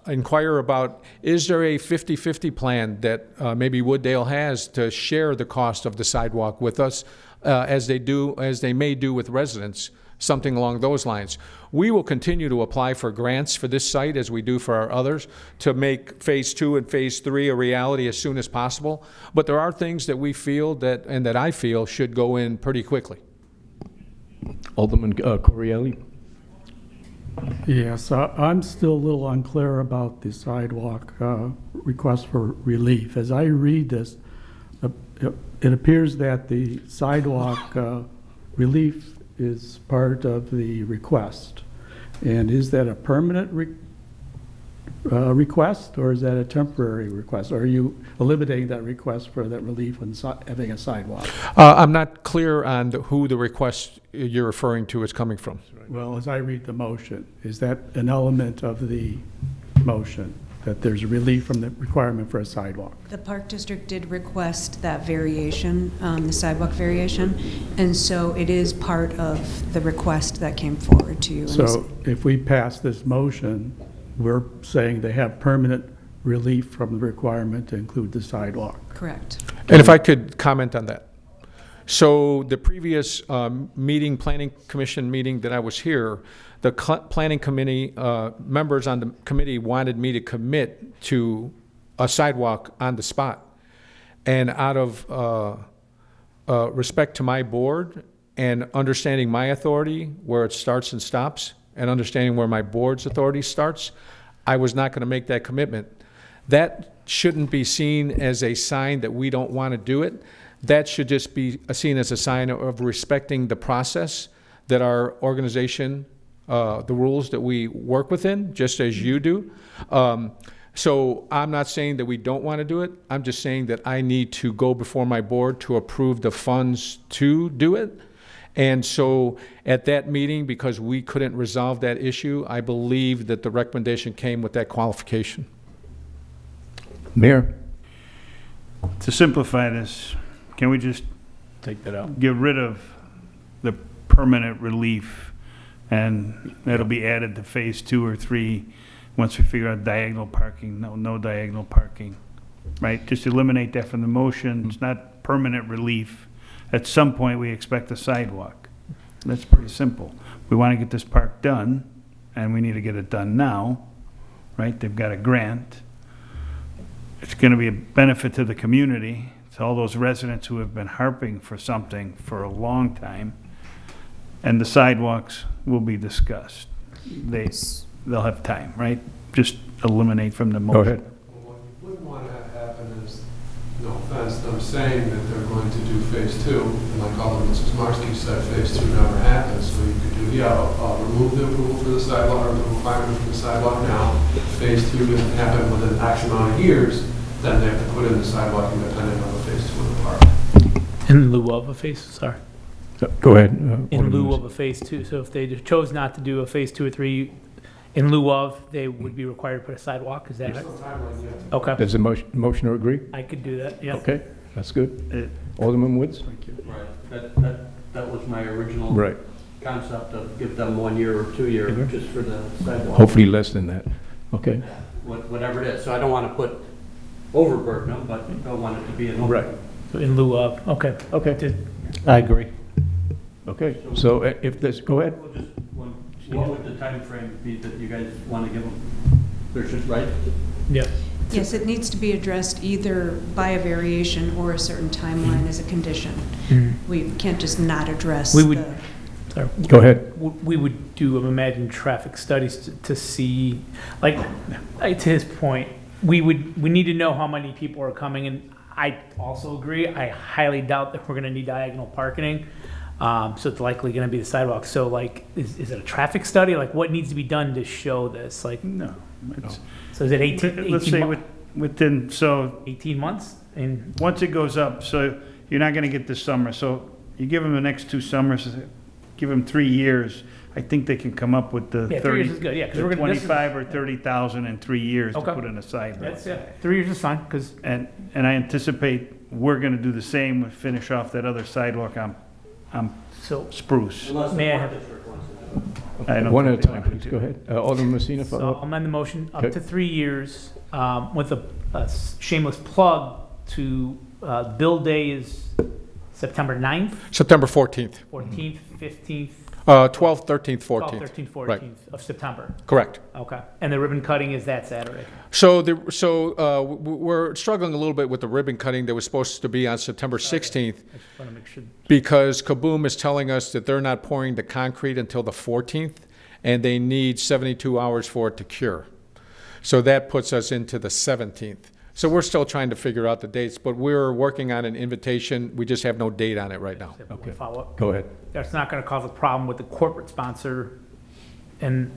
inquire about, is there a 50-50 plan that maybe Wooddale has to share the cost of the sidewalk with us as they may do with residents, something along those lines. We will continue to apply for grants for this site as we do for our others to make Phase 2 and Phase 3 a reality as soon as possible. But there are things that we feel that I feel should go in pretty quickly. Alderman Corrielli? Yes, I'm still a little unclear about the sidewalk request for relief. As I read this, it appears that the sidewalk relief is part of the request. And is that a permanent request, or is that a temporary request? Or are you eliminating that request for that relief when having a sidewalk? I'm not clear on who the request you're referring to is coming from. Well, as I read the motion, is that an element of the motion, that there's a relief from the requirement for a sidewalk? The Park District did request that variation, the sidewalk variation, and so it is part of the request that came forward to you. So if we pass this motion, we're saying they have permanent relief from the requirement to include the sidewalk. Correct. And if I could comment on that. So the previous planning commission meeting that I was here, the planning committee, members on the committee wanted me to commit to a sidewalk on the spot. And out of respect to my board and understanding my authority, where it starts and stops, and understanding where my board's authority starts, I was not going to make that commitment. That shouldn't be seen as a sign that we don't want to do it. That should just be seen as a sign of respecting the process that our organization, the rules that we work within, just as you do. So I'm not saying that we don't want to do it. I'm just saying that I need to go before my board to approve the funds to do it. And so at that meeting, because we couldn't resolve that issue, I believe that the recommendation came with that qualification. Mayor? To simplify this, can we just Take that out. get rid of the permanent relief, and that'll be added to Phase 2 or 3 once we figure out diagonal parking, no diagonal parking, right? Just eliminate that from the motion. It's not permanent relief. At some point, we expect a sidewalk. That's pretty simple. We want to get this park done, and we need to get it done now, right? They've got a grant. It's going to be a benefit to the community, to all those residents who have been harping for something for a long time, and the sidewalks will be discussed. They'll have time, right? Just eliminate from the motion. Go ahead. What you wouldn't want to have happen is, no offense, them saying that they're going to do Phase 2, and like Alderman Sismarski said, Phase 2 never happened, so you could do, remove the approval for the sidewalk, or the requirement for the sidewalk now. Phase 2 doesn't happen within X amount of years, then they have to put in the sidewalk independent of the Phase 2 of the park. In lieu of a phase, sorry. Go ahead. In lieu of a Phase 2, so if they chose not to do a Phase 2 or 3, in lieu of, they would be required to put a sidewalk, is that There's it? no timeline yet. Okay, Does the motioner agree? I could do that, yeah. Okay, that's good. Alderman Woods? Right, that was my original Right. concept of give them 1 year or 2 year Okay. just for the sidewalk. Hopefully less than that. Okay. Whatever it is, so I don't want to put overburden them, but don't want it to be an over. Right. So in lieu of, okay. Okay. I agree. Okay, so if this, go ahead. Well, just what would the time frame be that you guys want to give them? There should, right? Yeah. Yes, it needs to be addressed either by a variation or a certain timeline as a condition. We can't just not address We would- the... Sorry. Go ahead. We would do, imagine, traffic studies to see, like, to his point, we need to know how many people are coming, and I also agree, I highly doubt that we're gonna need diagonal parking, so it's likely gonna be the sidewalk. So like, is it a traffic study? Like, what needs to be done to show this? Like, No. It's- so is it Let's say 18 within, so 18 months? And once it goes up, so you're not gonna get this summer, so you give them the next 2 summers, give them 3 years. I think they can come up with the Yeah, 3 years is good, yeah, 'cause the we're gonna- this is- 25 or 30,000 in 3 years to Okay. put in a sidewalk. That's, yeah, 3 years is fine, because And I anticipate we're gonna do the same, with finish off that other sidewalk on so, Spruce. may I have, I don't One at think a they time, want please, to. go ahead. Alderman Messina, so follow I'll up. amend the motion up Okay. to 3 years, with a shameless plug to, bill day is September 9th, September 14th, 14th, 15th, 12th, 13th, 12th, 14th. 13th, Right. 14th of September. Correct. Okay. And the ribbon cutting is that Saturday? So we're struggling a little bit with the ribbon cutting that was supposed to be on September 16th I just want to make sure. because Kaboom is telling us that they're not pouring the concrete until the 14th, and they need 72 hours for it to cure. So that puts us into the 17th. So we're still trying to figure out the dates, but we're working on an invitation. We just have no date on it right now. Okay. Follow up. Go ahead. That's not going to cause a problem with the corporate sponsor and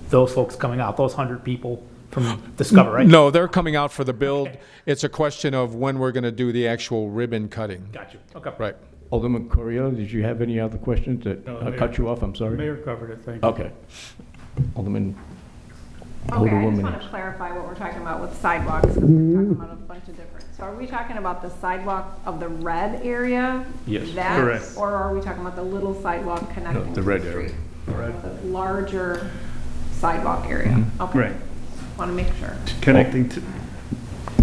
those folks coming out, those 100 people from Discover, right? No, they're coming out for the build. It's a question of when we're going to do the actual ribbon cutting. Got you. Okay. Right. Alderman Correa, did you have any other questions that No, I Mayor. cut you off? I'm sorry. Mayor covered it, thank you. Okay. Alderman, Okay, I just Alderwoman. want to clarify what we're talking about with sidewalks, because we're talking about a bunch of different. So are we talking about the sidewalk of the red area? Yes. That, Correct. or are we talking about the little sidewalk connecting? No, the to red street? area. The larger sidewalk area? Mm-hmm. Okay. Right. Want to make sure. Connecting to,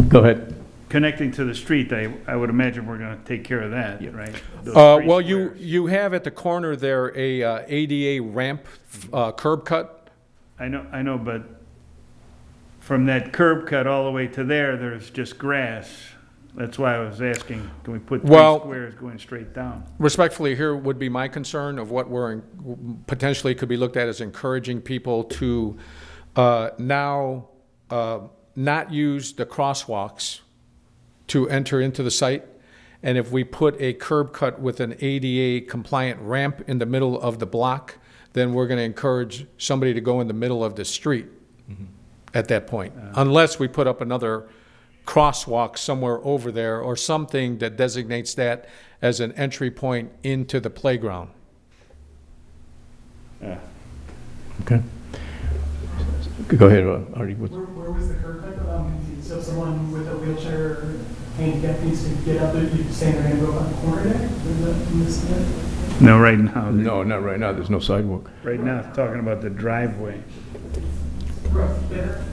Go ahead. connecting to the street, I would imagine we're gonna take care of that, Yeah. right? Those three Well, squares. you have at the corner there a ADA ramp curb cut. I know, but from that curb cut all the way to there, there's just grass. That's why I was asking, can we put 3 Well- squares going straight down? Respectfully, here would be my concern of what we're potentially could be looked at as encouraging people to now not use the crosswalks to enter into the site. And if we put a curb cut with an ADA compliant ramp in the middle of the block, then we're going to encourage somebody to go in the middle of the street at that point. Unless we put up another crosswalk somewhere over there or something that designates that as an entry point into the playground. Okay. Go ahead, Artie. Where was the curb cut? So someone with a wheelchair, handicap needs to get up there, you stand there and go on the corner there? In this, No, right now. No, not right now. There's no sidewalk. Right now, it's talking about the driveway. Right,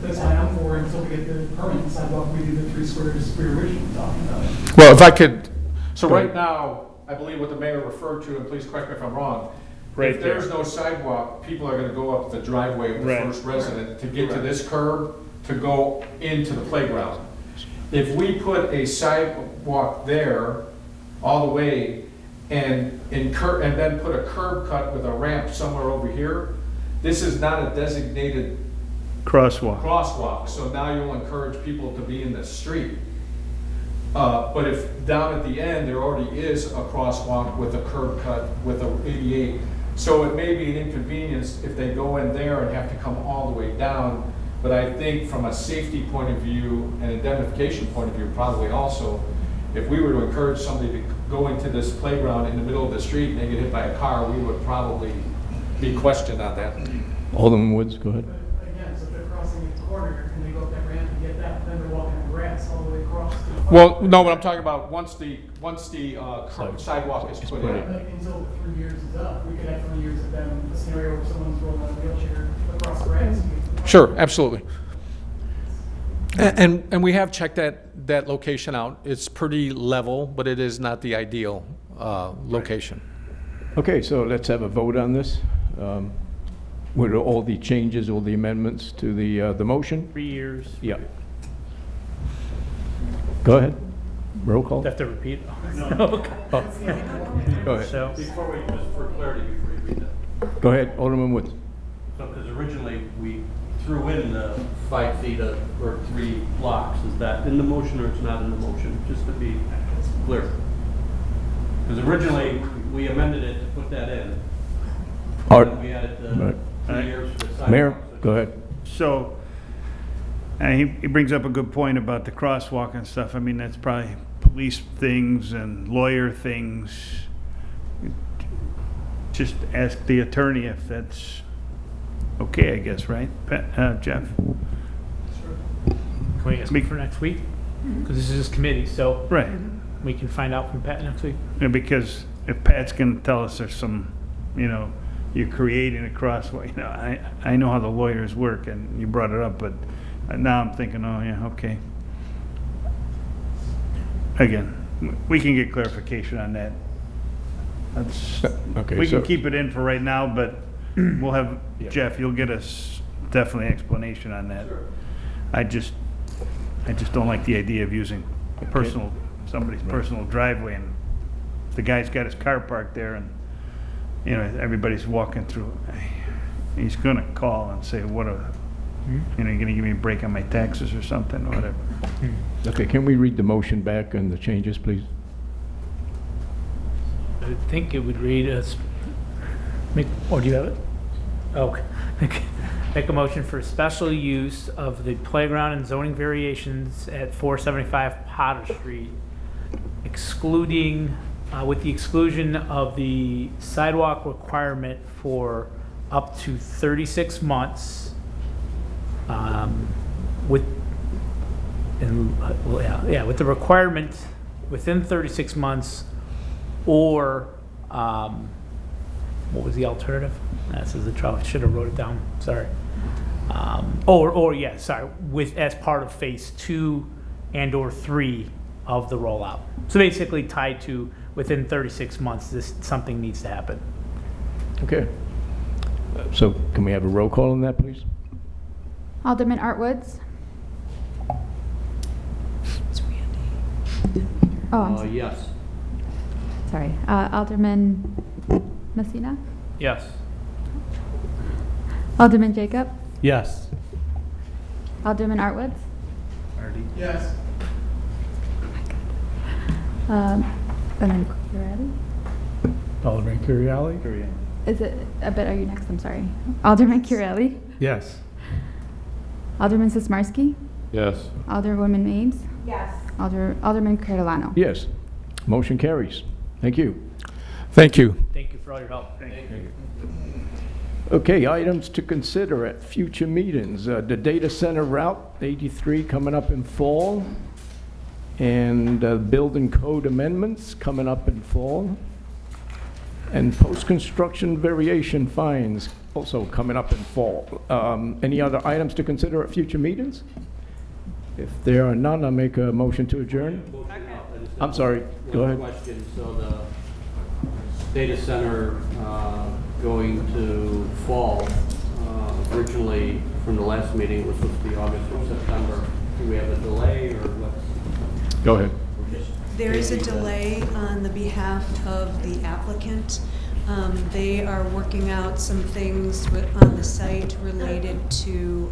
that's why I'm for, until we get the permanent sidewalk, we do the 3 squares we were originally talking about. Well, if I could, so right now, I believe what the mayor referred to, and please correct me if I'm wrong, Right if there's no sidewalk, people are gonna go up the driveway of the Right. first resident to get to this curb to go into the playground. If we put a sidewalk there all the way and then put a curb cut with a ramp somewhere over here, this is not a designated Crosswalk. crosswalk, so now you'll encourage people to be in the street. But if down at the end, there already is a crosswalk with a curb cut with a ADA, so it may be an inconvenience if they go in there and have to come all the way down. But I think from a safety point of view and identification point of view, probably also, if we were to encourage somebody to go into this playground in the middle of the street and they get hit by a car, we would probably be questioned on that. Alderman Woods, go ahead. But again, so if they're crossing the corner, and they go up that ramp and get that, then they're walking on grass all the way across. Well, no, what I'm talking about, once the sidewalk is put in. Until the 3 years is up, we could have 3 years of them, a scenario where someone's rolling on a wheelchair across grass. Sure, absolutely. And we have checked that location out. It's pretty level, but it is not the ideal location. Okay, so let's have a vote on this. With all the changes, all the amendments to the motion? 3 years. Yeah. Go ahead. Roll call. Do I have to repeat? Okay. Go ahead. So, Before we, just for clarity, before you read that. Go ahead, Alderman Woods. So, because originally we threw in the 5 feet or 3 blocks, is that in the motion or it's not in the motion? Just to be clear. Because originally we amended it to put that in. Art. And then we added Right. the 3 years for the sidewalks. Mayor, go ahead. So, and he brings up a good point about the crosswalk and stuff. I mean, that's probably police things and lawyer things, just ask the attorney if that's okay, I guess, right, Jeff? Can we ask for next week? Because this is just committee, so Right. we can find out from Pat next week. Yeah, because if Pat's gonna tell us there's some, you're creating a crosswalk, I know how the lawyers work, and you brought it up, but now I'm thinking, oh, yeah, okay. Again, we can get clarification on that. That's, Okay, we can so- keep it in for right now, but we'll have, Yeah. Jeff, you'll get us definitely explanation on that. I just don't like the idea of using somebody's personal driveway, and if the guy's got his car parked there and, everybody's walking through, he's gonna call and say, you're gonna give me a break on my taxes or something, or whatever. Okay, can we read the motion back and the changes, please? I think it would read as, do you have it? Okay. Make a motion for special use of the playground and zoning variations at 475 Potter Street, excluding, with the exclusion of the sidewalk requirement for up to 36 months, with the requirement within 36 months, or what was the alternative? This is the trouble. I should have wrote it down. Sorry. With as part of phase 2 and/or 3 of the rollout. So basically tied to within 36 months, something needs to happen. Okay. So can we have a roll call on that, please? Alderman Art Woods. It's Randy. Oh, I'm Yes. sorry. Alderman Messina. Yes. Alderman Jacob. Yes. Alderman Art Woods. Yes. Alderman Currielli. Alderman Currielli? Are you next? I'm sorry. Alderman Currielli. Yes. Alderman Sismarski. Yes. Alderwoman Ames. Yes. Alderman Catalano. Yes. Motion carries. Thank you. Thank you. Thank you for all your help. Thank you. Okay, items to consider at future meetings. The data center route 83 coming up in fall, and building code amendments coming up in fall, and post-construction variation fines also coming up in fall. Any other items to consider at future meetings? If there are none, I'll make a motion to adjourn. I'm sorry, go ahead. Question, so the data center going to fall, originally from the last meeting, it was supposed to be August or September. Do we have a delay, or what's? Go ahead. There is a delay on the behalf of the applicant. They are working out some things on the site related to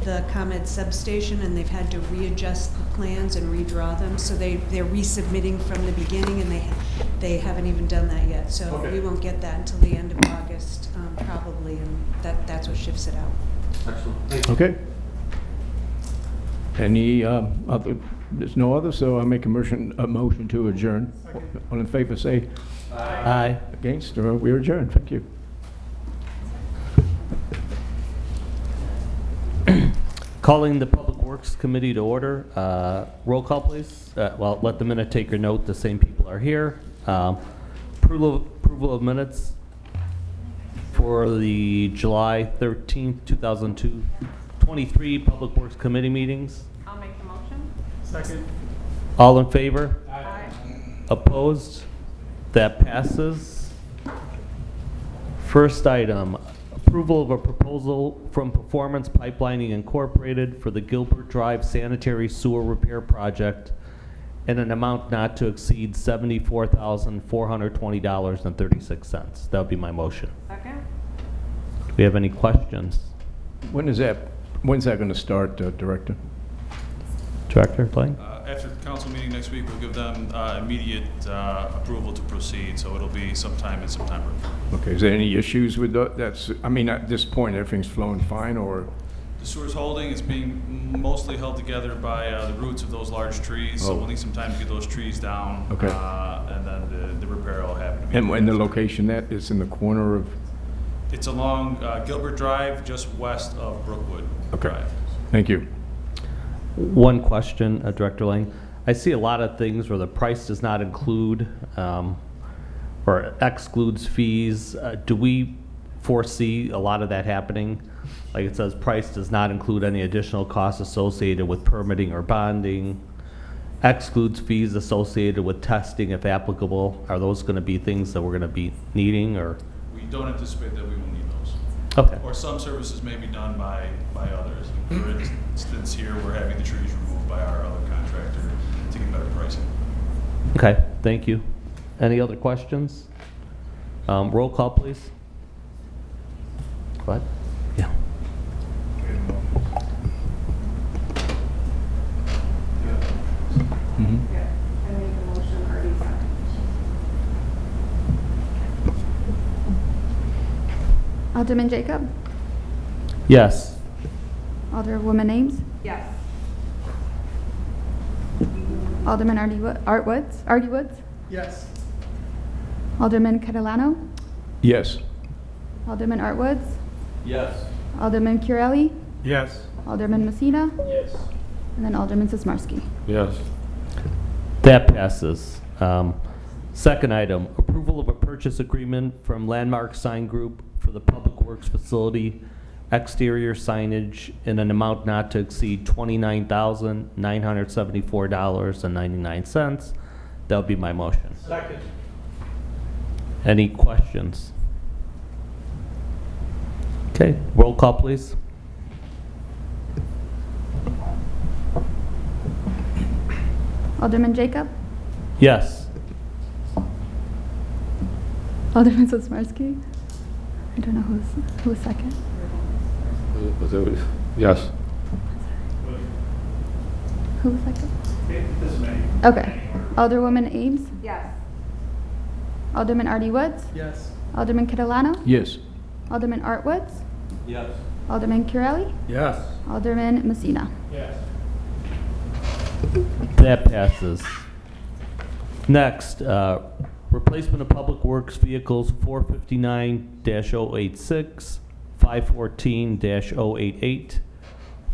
the ComEd substation, and they've had to readjust the plans and redraw them. So they're resubmitting from the beginning, and they haven't even done that yet. So Okay. we won't get that until the end of August, probably, and that's what shifts it out. Excellent. Thank you. Okay. Any other, there's no other, so I'll make a motion to adjourn. All in favor, say Aye. against, or we adjourn. Thank you. Calling the Public Works Committee to order. Roll call, please. Well, let the minute taker note the same people are here. Approval of minutes for the July 13th, 2023 Public Works Committee meetings. I'll make the motion. Second. All in favor? Aye. Opposed? That passes. First item, approval of a proposal from Performance Pipelining Incorporated for the Gilbert Drive Sanitary Sewer Repair Project in an amount not to exceed $74,420.36. That would be my motion. Second? Do we have any questions? When's that going to start, Director? Director Blaine? After the council meeting next week, we'll give them immediate approval to proceed, so it'll be sometime in September. Okay, is there any issues with that's, I mean, at this point, everything's flowing fine, or The sewer's holding, it's being mostly held together by the roots of those large trees, so Oh. we'll need some time to get those trees down. Okay. And then the repair will happen. And the location that is in the corner of, It's along Gilbert Drive, just west of Brookwood okay, Drive. thank you. One question, Director Lang. I see a lot of things where the price does not include or excludes fees. Do we foresee a lot of that happening? Like it says, price does not include any additional costs associated with permitting or bonding, excludes fees associated with testing if applicable. Are those going to be things that we're going to be needing, or? We don't anticipate that we will need those. Okay. Or some services may be done by others. For instance, here, we're having the trees removed by our other contractor to get better pricing. Okay, thank you. Any other questions? Roll call, please. What? Yeah. Yeah, I make a motion, Artie second. Alderman Jacob? Yes. Alderwoman Ames? Yes. Alderman Artie Woods? Yes. Alderman Catalano? Yes. Alderman Art Woods? Yes. Alderman Curley, Yes. Alderman Messina? Yes. And then Alderman Sismarski. Yes. That passes. Second item, approval of a purchase agreement from Landmark Sign Group for the Public Works Facility exterior signage in an amount not to exceed $29,974.99. That would be my motion. Second. Any questions? Okay, roll call, please. Alderman Jacob? Yes. Alderman Sismarski? I don't know who's second. Yes. Who was second? Okay. Alderwoman Ames? Yes. Alderman Artie Woods? Yes. Alderman Catalano? Yes. Alderman Art Woods? Yes. Alderman Curley, Yes. Alderman Messina. Yes. That passes. Next, replacement of Public Works vehicles 459-086, 514-088,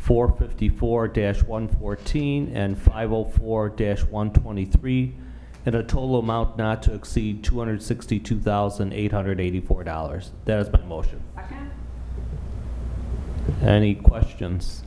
454-114, and 504-123, in a total amount not to exceed $262,884. That is my motion. Second? Any questions?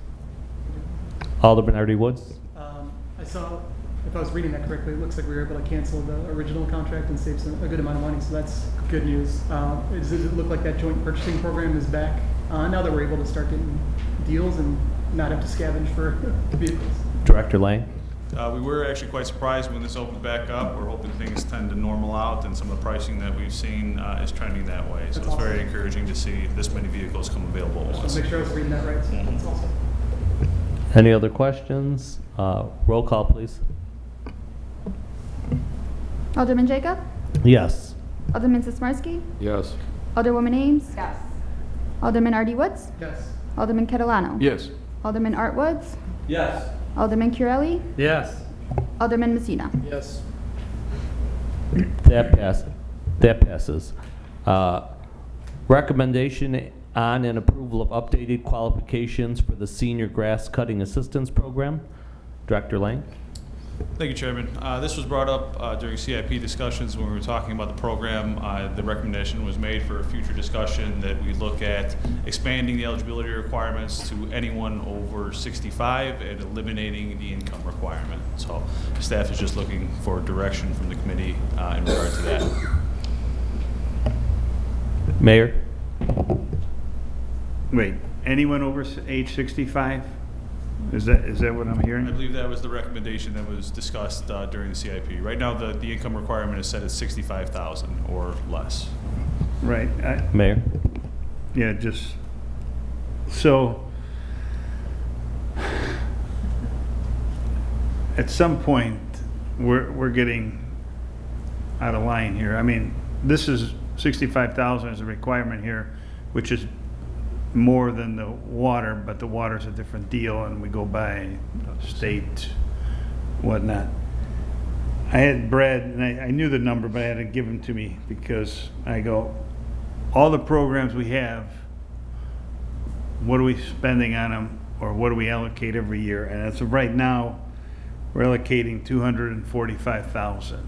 Alderman Artie Woods? I saw, if I was reading that correctly, it looks like we were able to cancel the original contract and save a good amount of money, so that's good news. Does it look like that joint purchasing program is back now that we're able to start getting deals and not have to scavenge for vehicles? Director Lang? We were actually quite surprised when this opened back up. We're hoping things tend to normal out, and some of the pricing that we've seen is trending that way. So That's it's very awesome. encouraging to see this many vehicles come available at Just once. to make sure I was reading that right, so that's awesome. Any other questions? Roll call, please. Alderman Jacob? Yes. Alderman Sismarski? Yes. Alderwoman Ames? Yes. Alderman Artie Woods? Yes. Alderman Catalano? Yes. Alderman Art Woods? Yes. Alderman Curley, Yes. Alderman Messina. Yes. That passes. Recommendation on and approval of updated qualifications for the Senior Grass Cutting Assistance Program. Director Lang? Thank you, Chairman. This was brought up during CIP discussions when we were talking about the program. The recommendation was made for a future discussion that we look at expanding the eligibility requirements to anyone over 65 and eliminating the income requirement. So staff is just looking for direction from the committee in regard to that. Mayor? Wait, anyone over age 65? Is that what I'm I hearing? believe that was the recommendation that was discussed during the CIP. Right now, the income requirement is set at 65,000 or less. Right. Mayor? Yeah, just, so, at some point, we're getting out of line here. I mean, this is 65,000 is a requirement here, which is more than the water, but the water's a different deal, and we go by state, whatnot. I had Brad, and I knew the number, but I had to give him to me because I go, all the programs we have, what are we spending on them, or what do we allocate every year? And as of right now, we're allocating $245,000.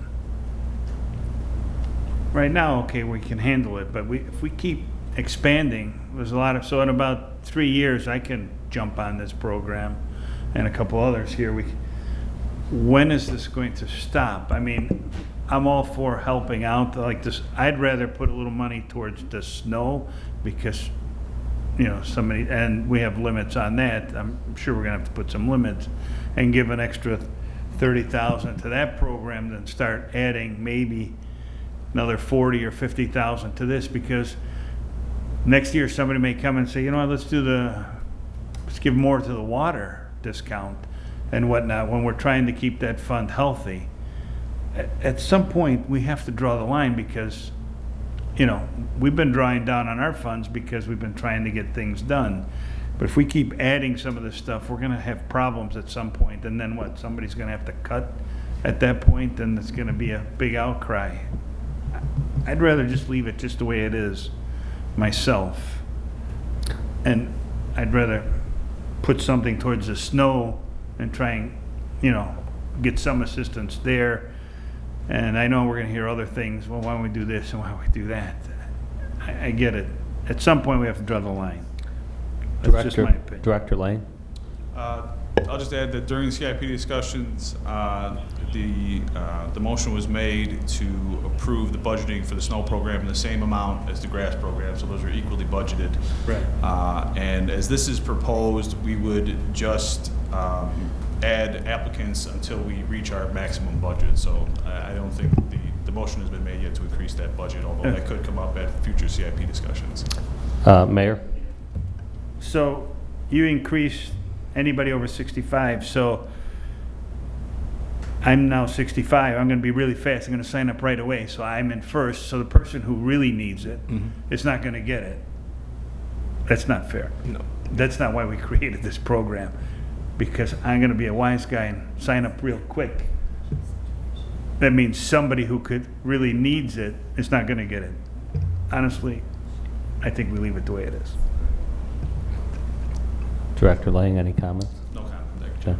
Right now, okay, we can handle it, but if we keep expanding, there's a lot of, so in about 3 years, I can jump on this program and a couple others here. When is this going to stop? I mean, I'm all for helping out like this. I'd rather put a little money towards the snow because, you know, somebody, and we have limits on that. I'm sure we're gonna have to put some limits and give an extra 30,000 to that program, then start adding maybe another 40 or 50,000 to this, because next year somebody may come and say, you know what, let's give more to the water discount and whatnot when we're trying to keep that fund healthy. At some point, we have to draw the line because, you know, we've been drawing down on our funds because we've been trying to get things done. But if we keep adding some of this stuff, we're gonna have problems at some point, and then what, somebody's gonna have to cut at that point, and it's gonna be a big outcry. I'd rather just leave it just the way it is myself. And I'd rather put something towards the snow and try and, you know, get some assistance there. And I know we're gonna hear other things, well, why don't we do this and why don't we do that? I get it. At some point, we have to draw the line. That's just my opinion. Director Lane? I'll just add that during the CIP discussions, the motion was made to approve the budgeting for the snow program in the same amount as the grass program, so those are equally budgeted. Right. And as this is proposed, we would just add applicants until we reach our maximum budget. So I don't think the motion has been made yet to increase that budget, although that could come up at future CIP discussions. Mayor? So you increase anybody over 65, so I'm now 65, I'm gonna be really fast, I'm gonna sign up right away, so I'm in first, so the person who really needs it is not gonna get it. That's not fair. No. That's not why we created this program, because I'm gonna be a wise guy and sign up real quick. That means somebody who could really needs it is not gonna get it. Honestly, I think we leave it the way it is. Director Lang, any comments? No comment, thank you.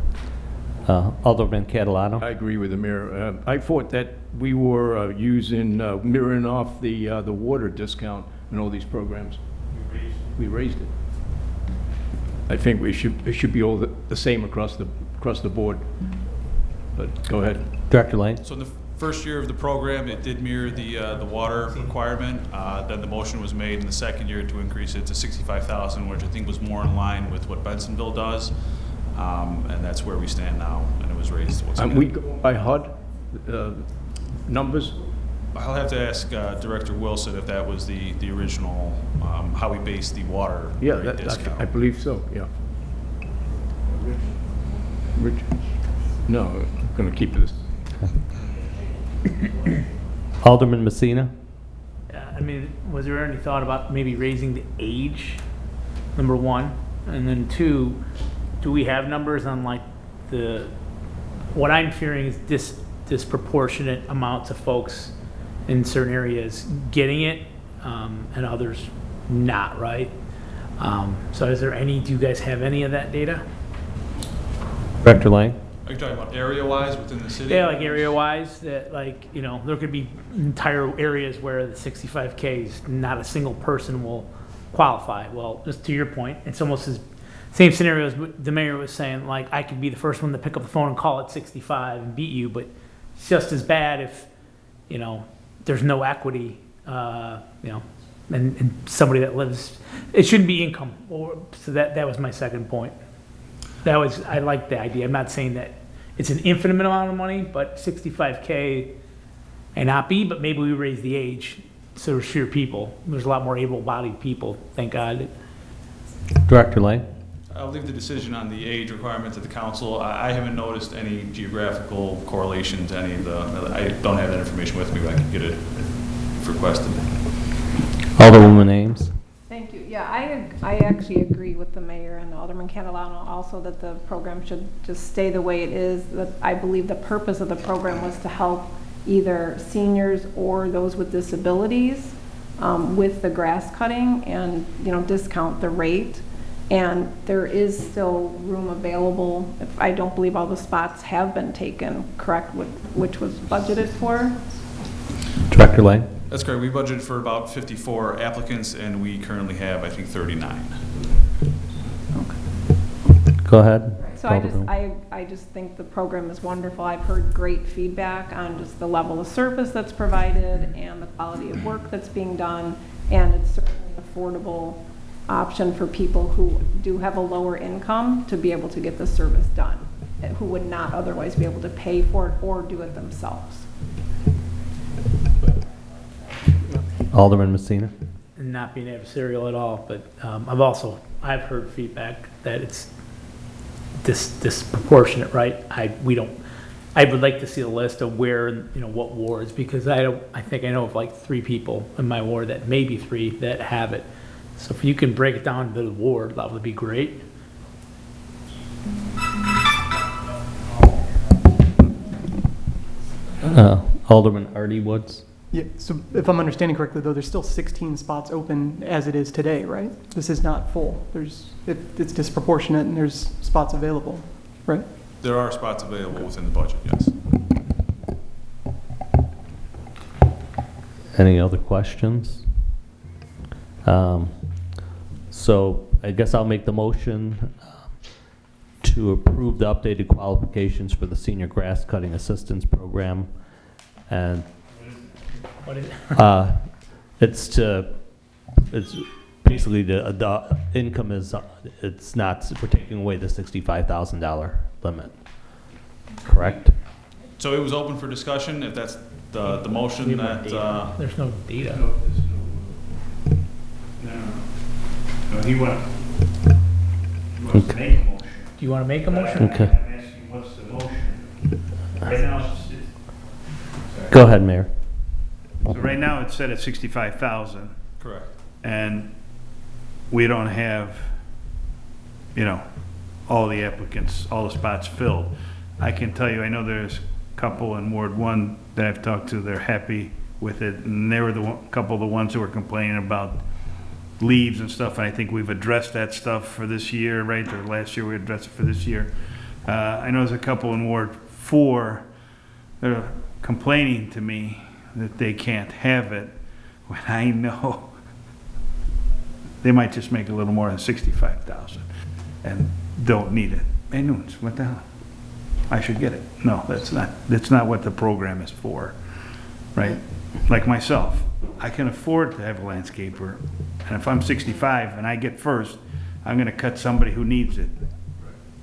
Okay. Alderman Catalano? I agree with the mayor. I thought that we were mirroring off the water discount in all these programs. We raised it. I think it should be all the same across the board. But go ahead. Director Lane? So in the first year of the program, it did mirror the water requirement. Then the motion was made in the second year to increase it to $65,000, which I think was more in line with what Bensonville does. And that's where we stand now, and it was raised. We go by HUD numbers? I'll have to ask Director Wilson if that was the original, how we based the water rate discount. I believe so, yeah. Rich? No, I'm going to keep this. Alderman Messina? I mean, was there any thought about maybe raising the age, number one? And then two, do we have numbers on like what I'm fearing is disproportionate amounts of folks in certain areas getting it and others not, right? So is there do you guys have any of that data? Director Lang? Are you talking about area-wise within the city? Yeah, like area-wise, that like, you know, there could be entire areas where the 65K is not a single person will qualify. Well, just to your point, it's almost the same scenario as the mayor was saying, like I could be the first one to pick up the phone and call at 65 and beat you, but it's just as bad if, you know, there's no equity, you know, and somebody that lives, it shouldn't be income. So that was my second point. I like the idea. I'm not saying that it's an infinite amount of money, but 65K may not be, but maybe we raise the age so there's fewer people. There's a lot more able-bodied people, thank God. Director Lang? I'll leave the decision on the age requirement to the council. I haven't noticed any geographical correlation to any of I don't have that information with me, but I can get it if requested. Alderwoman Ames? Thank you. Yeah, I actually agree with the mayor and Alderman Catalano also that the program should just stay the way it is. That I believe the purpose of the program was to help either seniors or those with disabilities with the grass cutting and, you know, discount the rate. And there is still room available. I don't believe all the spots have been taken, correct, which was budgeted for? Director Lang? That's correct. We budgeted for about 54 applicants, and we currently have, I think, 39. Go ahead. So I just think the program is wonderful. I've heard great feedback on just the level of service that's provided and the quality of work that's being done, and it's certainly an affordable option for people who do have a lower income to be able to get the service done, who would not otherwise be able to pay for it or do it themselves. Alderman Messina? Not being adversarial at all, but I've heard feedback that it's disproportionate, right? I would like to see a list of where, you know, what wards, because I think I know of like 3 people in my ward, that maybe 3 that have it. So if you can break it down to the ward, that would be great. Alderman Artie Woods? Yeah, so if I'm understanding correctly, though, there's still 16 spots open as it is today, right? This is not full. It's disproportionate and there's spots available, right? There are spots available within the budget, yes. Any other questions? So I guess I'll make the motion to approve the updated qualifications for the Senior Grass Cutting Assistance Program. And What is it's basically the income is, it's not, we're taking away the $65,000 limit, correct? So it was open for discussion, if that's the motion that, there's no data. No, he wants to make a motion. Do you want to make a motion? Okay. I'm asking, what's the motion? Right now, Go ahead, Mayor. so right now it's set at 65,000, correct. and we don't have, you know, all the applicants, all the spots filled. I can tell you, I know there's a couple in Ward 1 that I've talked to, they're happy with it, and they were the couple of the ones who were complaining about leaves and stuff, and I think we've addressed that stuff for this year, right? Or last year we addressed it for this year. I know there's a couple in Ward 4 that are complaining to me that they can't have it, when I know they might just make a little more than 65,000 and don't need it. Hey, Nunes, what the hell? I should get it. No, that's not what the program is for, right? Like myself, I can afford to have a landscaper, and if I'm 65 and I get first, I'm gonna cut somebody who needs it.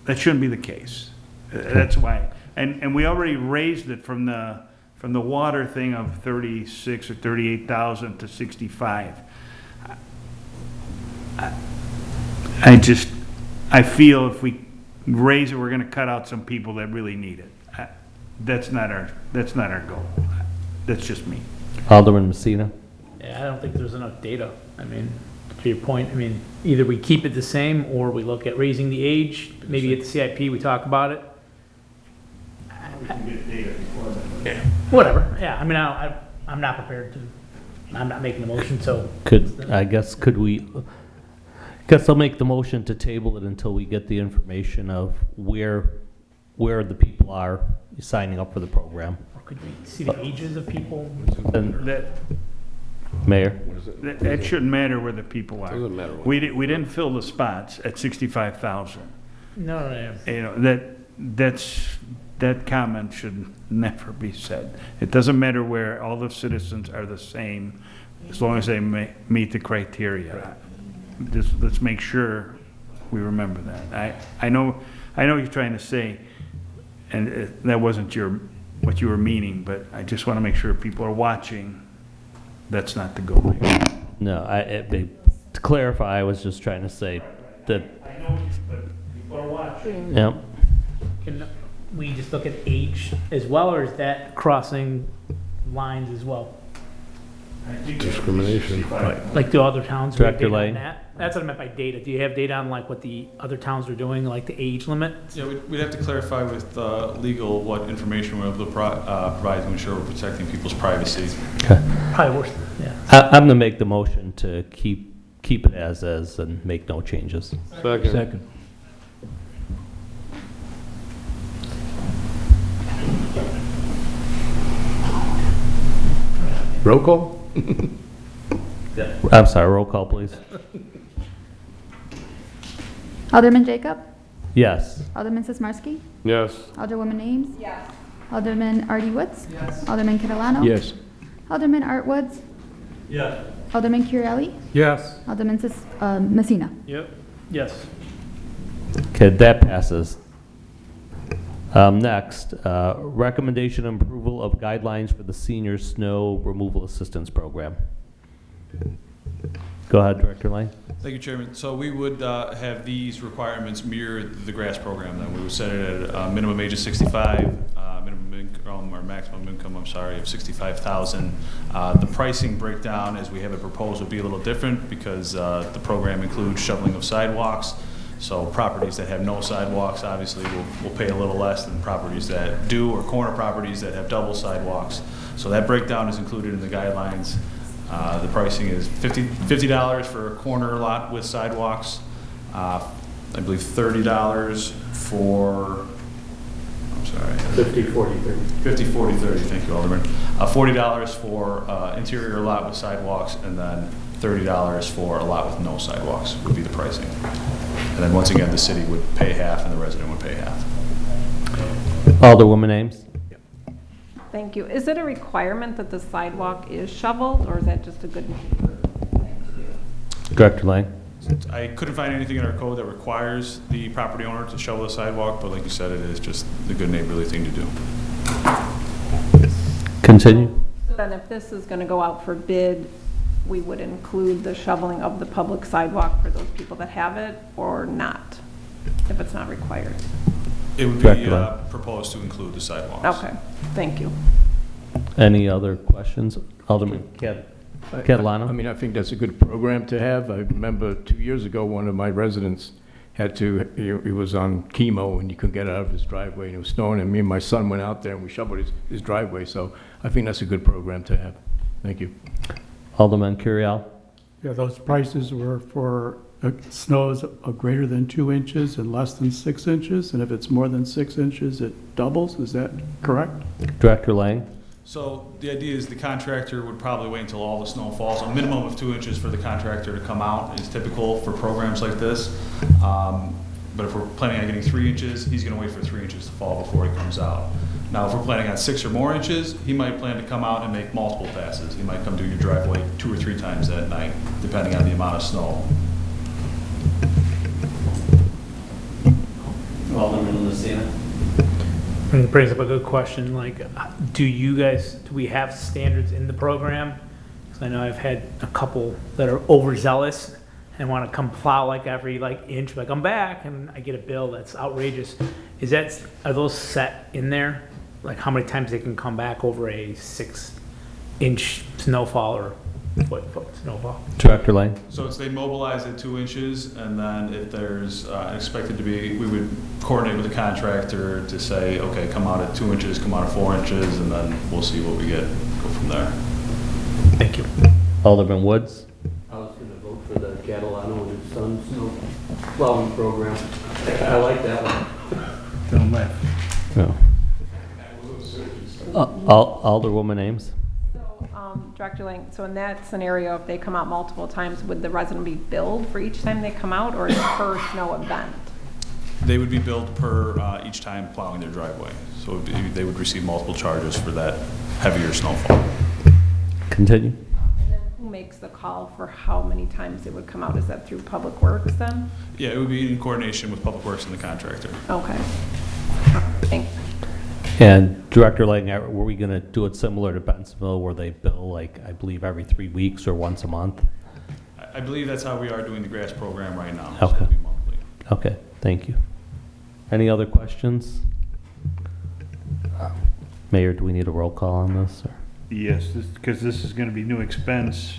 That shouldn't be the case. That's why, and we already raised it from the water thing of 36 or 38,000 to 65. I feel if we raise it, we're gonna cut out some people that really need it. That's not our goal. That's just me. Alderman Messina? Yeah, I don't think there's enough data. I mean, to your point, I mean, either we keep it the same or we look at raising the age. Maybe at the CIP we talk about it. We can get data before that. Whatever. Yeah, I mean, I'm not prepared to. I'm not making the motion, so. Guess I'll make the motion to table it until we get the information of where the people are signing up for the program. Or could we see the ages of people? Mayor? That shouldn't matter where the people are. Doesn't matter. We didn't fill the spots at 65,000. No. You know, that comment should never be said. It doesn't matter where, all the citizens are the same, as long as they meet the criteria. Just, let's make sure we remember that. I know what you're trying to say, and that wasn't what you were meaning, but I just want to make sure people are watching. That's not the goal here. No, to clarify, I was just trying to say that. I know, but people are watching. Yep. Can we just look at age as well, or is that crossing lines as well? Discrimination. Like the other towns? Do you have Director data on Lane? that? That's what I meant by data. Do you have data on like what the other towns are doing, like the age limit? Yeah, we'd have to clarify with legal what information we're able to provide to ensure we're protecting people's privacy. Okay. Probably worth, yeah. I'm going to make the motion to keep it as is and make no changes. Second. Second. Roll call? I'm sorry, roll call, please. Alderman Jacob? Yes. Alderman Sismarski? Yes. Alderwoman Ames? Yes. Alderman Artie Woods? Yes. Alderman Catalano? Yes. Alderman Art Woods? Yes. Alderman Currielli? Yes. Alderman Messina? Yep. Yes. Okay, that passes. Next, recommendation and approval of guidelines for the senior snow removal assistance program. Go ahead, Director Lane. Thank you, Chairman. So we would have these requirements mirror the GRASS program. Then we would set it at a minimum age of 65, minimum income or maximum income, I'm sorry, of 65,000. The pricing breakdown, as we have it proposed, would be a little different because the program includes shoveling of sidewalks. So properties that have no sidewalks obviously will pay a little less than properties that do, or corner properties that have double sidewalks. So that breakdown is included in the guidelines. The pricing is $50 for a corner lot with sidewalks. I believe $30 for, I'm sorry. 50, 40, 30. 50, 40, 30, thank you, Alderman. $40 for interior lot with sidewalks, and then $30 for a lot with no sidewalks would be the pricing. And then once again, the city would pay half and the resident would pay half. Alderwoman Ames. Thank you. Is it a requirement that the sidewalk is shoveled, or is that just a good? Director Lane. I couldn't find anything in our code that requires the property owner to shovel the sidewalk, but like you said, it is just the good neighborly thing to do. Continue. So then if this is going to go out for bid, we would include the shoveling of the public sidewalk for those people that have it, or not, if it's not required? It would be Director Lane. proposed to include the sidewalks. Okay, thank you. Any other questions? Alderman Catalano. I mean, I think that's a good program to have. I remember 2 years ago, one of my residents had to, he was on chemo and he couldn't get out of his driveway and it was snowing, and me and my son went out there and we shoveled his driveway. So I think that's a good program to have. Thank you. Alderman Curriel. Yeah, those prices were for snows of greater than 2 inches and less than 6 inches, and if it's more than 6 inches, it doubles. Is that correct? Director Lang. So the idea is the contractor would probably wait until all the snow falls. A minimum of 2 inches for the contractor to come out is typical for programs like this. But if we're planning on getting 3 inches, he's going to wait for 3 inches to fall before he comes out. Now, if we're planning on 6 or more inches, he might plan to come out and make multiple passes. He might come do your driveway 2 or 3 times that night, depending on the amount of snow. Alderman Messina. It brings up a good question, like, do we have standards in the program? Because I know I've had a couple that are overzealous and want to come plow like every inch, like I'm back, and I get a bill that's outrageous. Are those set in there? Like how many times they can come back over a 6-inch snowfall or foot snowfall? Director Lang. So it's they mobilize at 2 inches, and then if there's expected to be, we would coordinate with the contractor to say, okay, come out at 2 inches, come out at 4 inches, and then we'll see what we get, go from there. Thank you. Alderman Woods. I was going to vote for the Catalano and his son's snow plowing program. I like that one. Don't laugh. No. Alderwoman Ames. So, Director Lang, so in that scenario, if they come out multiple times, would the resident be billed for each time they come out, or is it per snow event? They would be billed per each time plowing their driveway. So they would receive multiple charges for that heavier snowfall. Continue. And then who makes the call for how many times it would come out? Is that through Public Works then? Yeah, it would be in coordination with Public Works and the contractor. Okay. Thanks. And Director Lang, were we going to do it similar to Bensenville where they bill, I believe, every 3 weeks or once a month? I believe that's how we are doing the GRASS program right now. Okay. So it'll be monthly. Okay, thank you. Any other questions? Mayor, do we need a roll call on this? Or? Yes, because this is gonna be new expense.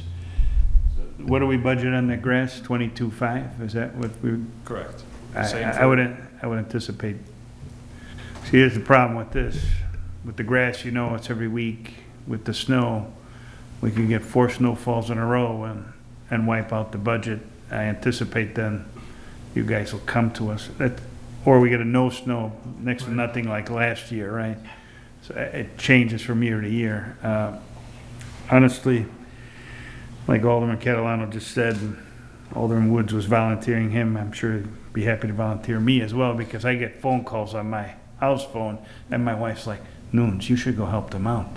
What do we budget on the grass? 22.5? Is that what we? Correct. I Same would anticipate. See, here's the problem with this. With the grass, you know, it's every week. With the snow, we can get 4 snowfalls in a row and wipe out the budget. I anticipate then you guys will come to us. Or we get a no snow, next to nothing like last year, right? So it changes from year to year. Honestly, like Alderman Catalano just said, and Alderman Woods was volunteering him, I'm sure he'd be happy to volunteer me as well, because I get phone calls on my house phone, and my wife's like, Nunes, you should go help them out.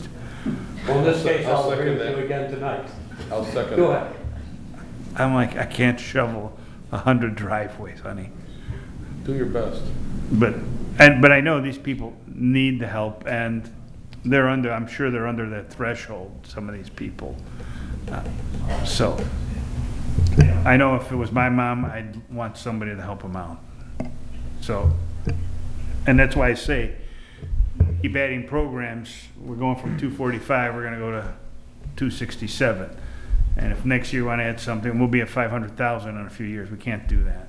Well, in this case, I'll I'll agree second with that. you again tonight. I'll second Go that. ahead. I'm like, I can't shovel 100 driveways, honey. Do your best. But I know these people need the help, and I'm sure they're under that threshold, some of these people. So, I know if it was my mom, I'd want somebody to help them out. So, and that's why I say, keep adding programs. We're going from 245, we're gonna go to 267. And if next year we wanna add something, we'll be at 500,000 in a few years. We can't do that.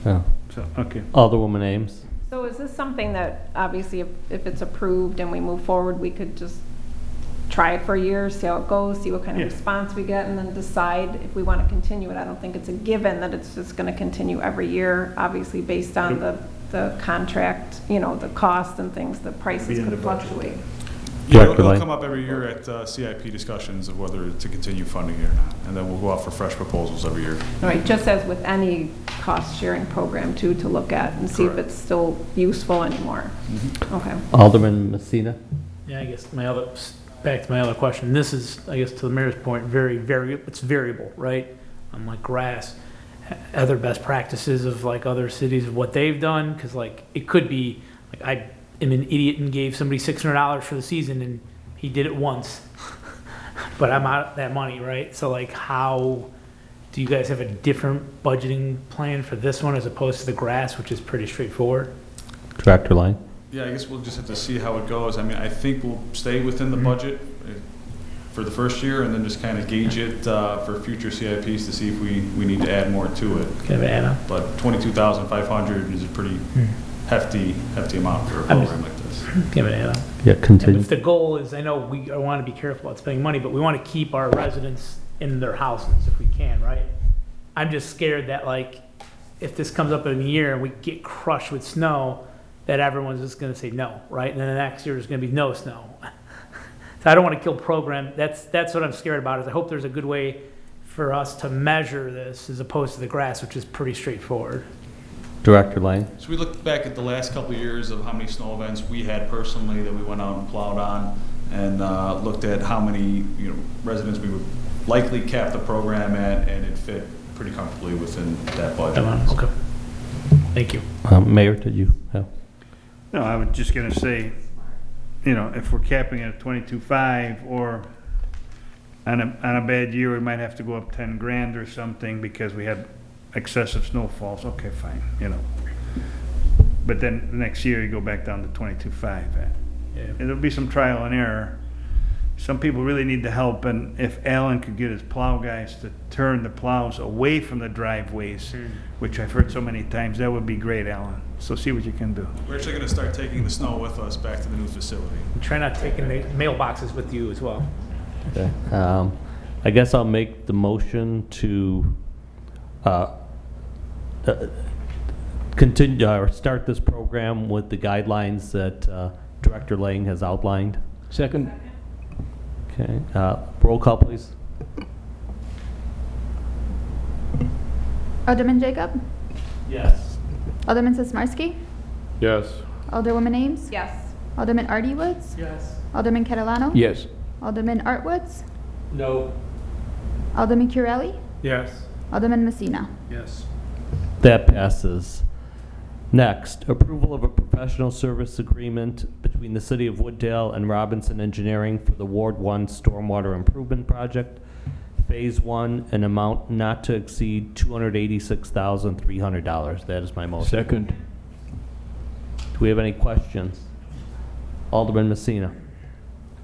Yeah. So, okay. Alderwoman Ames. So is this something that, obviously, if it's approved and we move forward, we could just try it for a year, see how it goes, see what kind of Yeah. response we get, and then decide if we want to continue it? I don't think it's a given that it's just going to continue every year, obviously, based on the contract, you know, the cost and things, the prices Be in could the budget. fluctuate. Yeah, Director it'll Lane. come up every year at CIP discussions of whether to continue funding it or not. And then we'll go out for fresh proposals every year. All right, just as with any cost-sharing program, too, to look at and see if Correct. it's still useful anymore. Okay. Alderman Messina. Yeah, I guess back to my other question, this is, I guess to the mayor's point, it's variable, right? Like grass, other best practices of like other cities, of what they've done, because like, it could be, like I am an idiot and gave somebody $600 for the season and he did it once, but I'm out that money, right? So like, how do you guys have a different budgeting plan for this one as opposed to the grass, which is pretty straightforward? Director Lane. Yeah, I guess we'll just have to see how it goes. I mean, I think we'll stay within the budget for the first year and then just kind of gauge it for future CIPs to see if we need to add more to it. Kind of add up. But 22,500 is a pretty hefty amount for a I'm program like this. Give it add up. Yeah, continue. If the goal is, I know I want to be careful about spending money, but we want to keep our residents in their houses if we can, right? I'm just scared that like, if this comes up in a year and we get crushed with snow, that everyone's just going to say no, right? And then the next year there's going to be no snow. So I don't want to kill program. That's what I'm scared about, is I hope there's a good way for us to measure this as opposed to the grass, which is pretty straightforward. Director Lane. So we looked back at the last couple of years of how many snow events we had personally that we went out and plowed on, and looked at how many residents we would likely cap the program at, and it fit pretty comfortably within that budget. Okay. Thank you. Mayor, did you have? No, I was just gonna say, if we're capping it at 22.5, or on a bad year, we might have to go up 10 grand or something because we had excessive snowfalls. Okay, fine, But then the next year you go back down to 22.5. Yeah. It'll be some trial and error. Some people really need the help, and if Alan could get his plow guys to turn the plows away from the driveways, which I've heard so many times, that would be great, Alan. So see what you can do. We're actually going to start taking the snow with us back to the new facility. Try not taking the mailboxes with you as well. Okay. I guess I'll make the motion to continue or start this program with the guidelines that Director Lang has outlined. Second? Okay. Roll call, please. Alderman Jacob? Yes. Alderman Sosmarsky? Yes. Alderwoman Ames? Yes. Alderman Artie Woods? Yes. Alderman Catalano? Yes. Alderman Art Woods? No. Alderman Curelli? Yes. Alderman Messina? Yes. That passes. Next, approval of a professional service agreement between the City of Wooddale and Robinson Engineering for the Ward 1 Stormwater Improvement Project, Phase 1, an amount not to exceed $286,300. That is my motion. Second? Do we have any questions? Alderman Messina.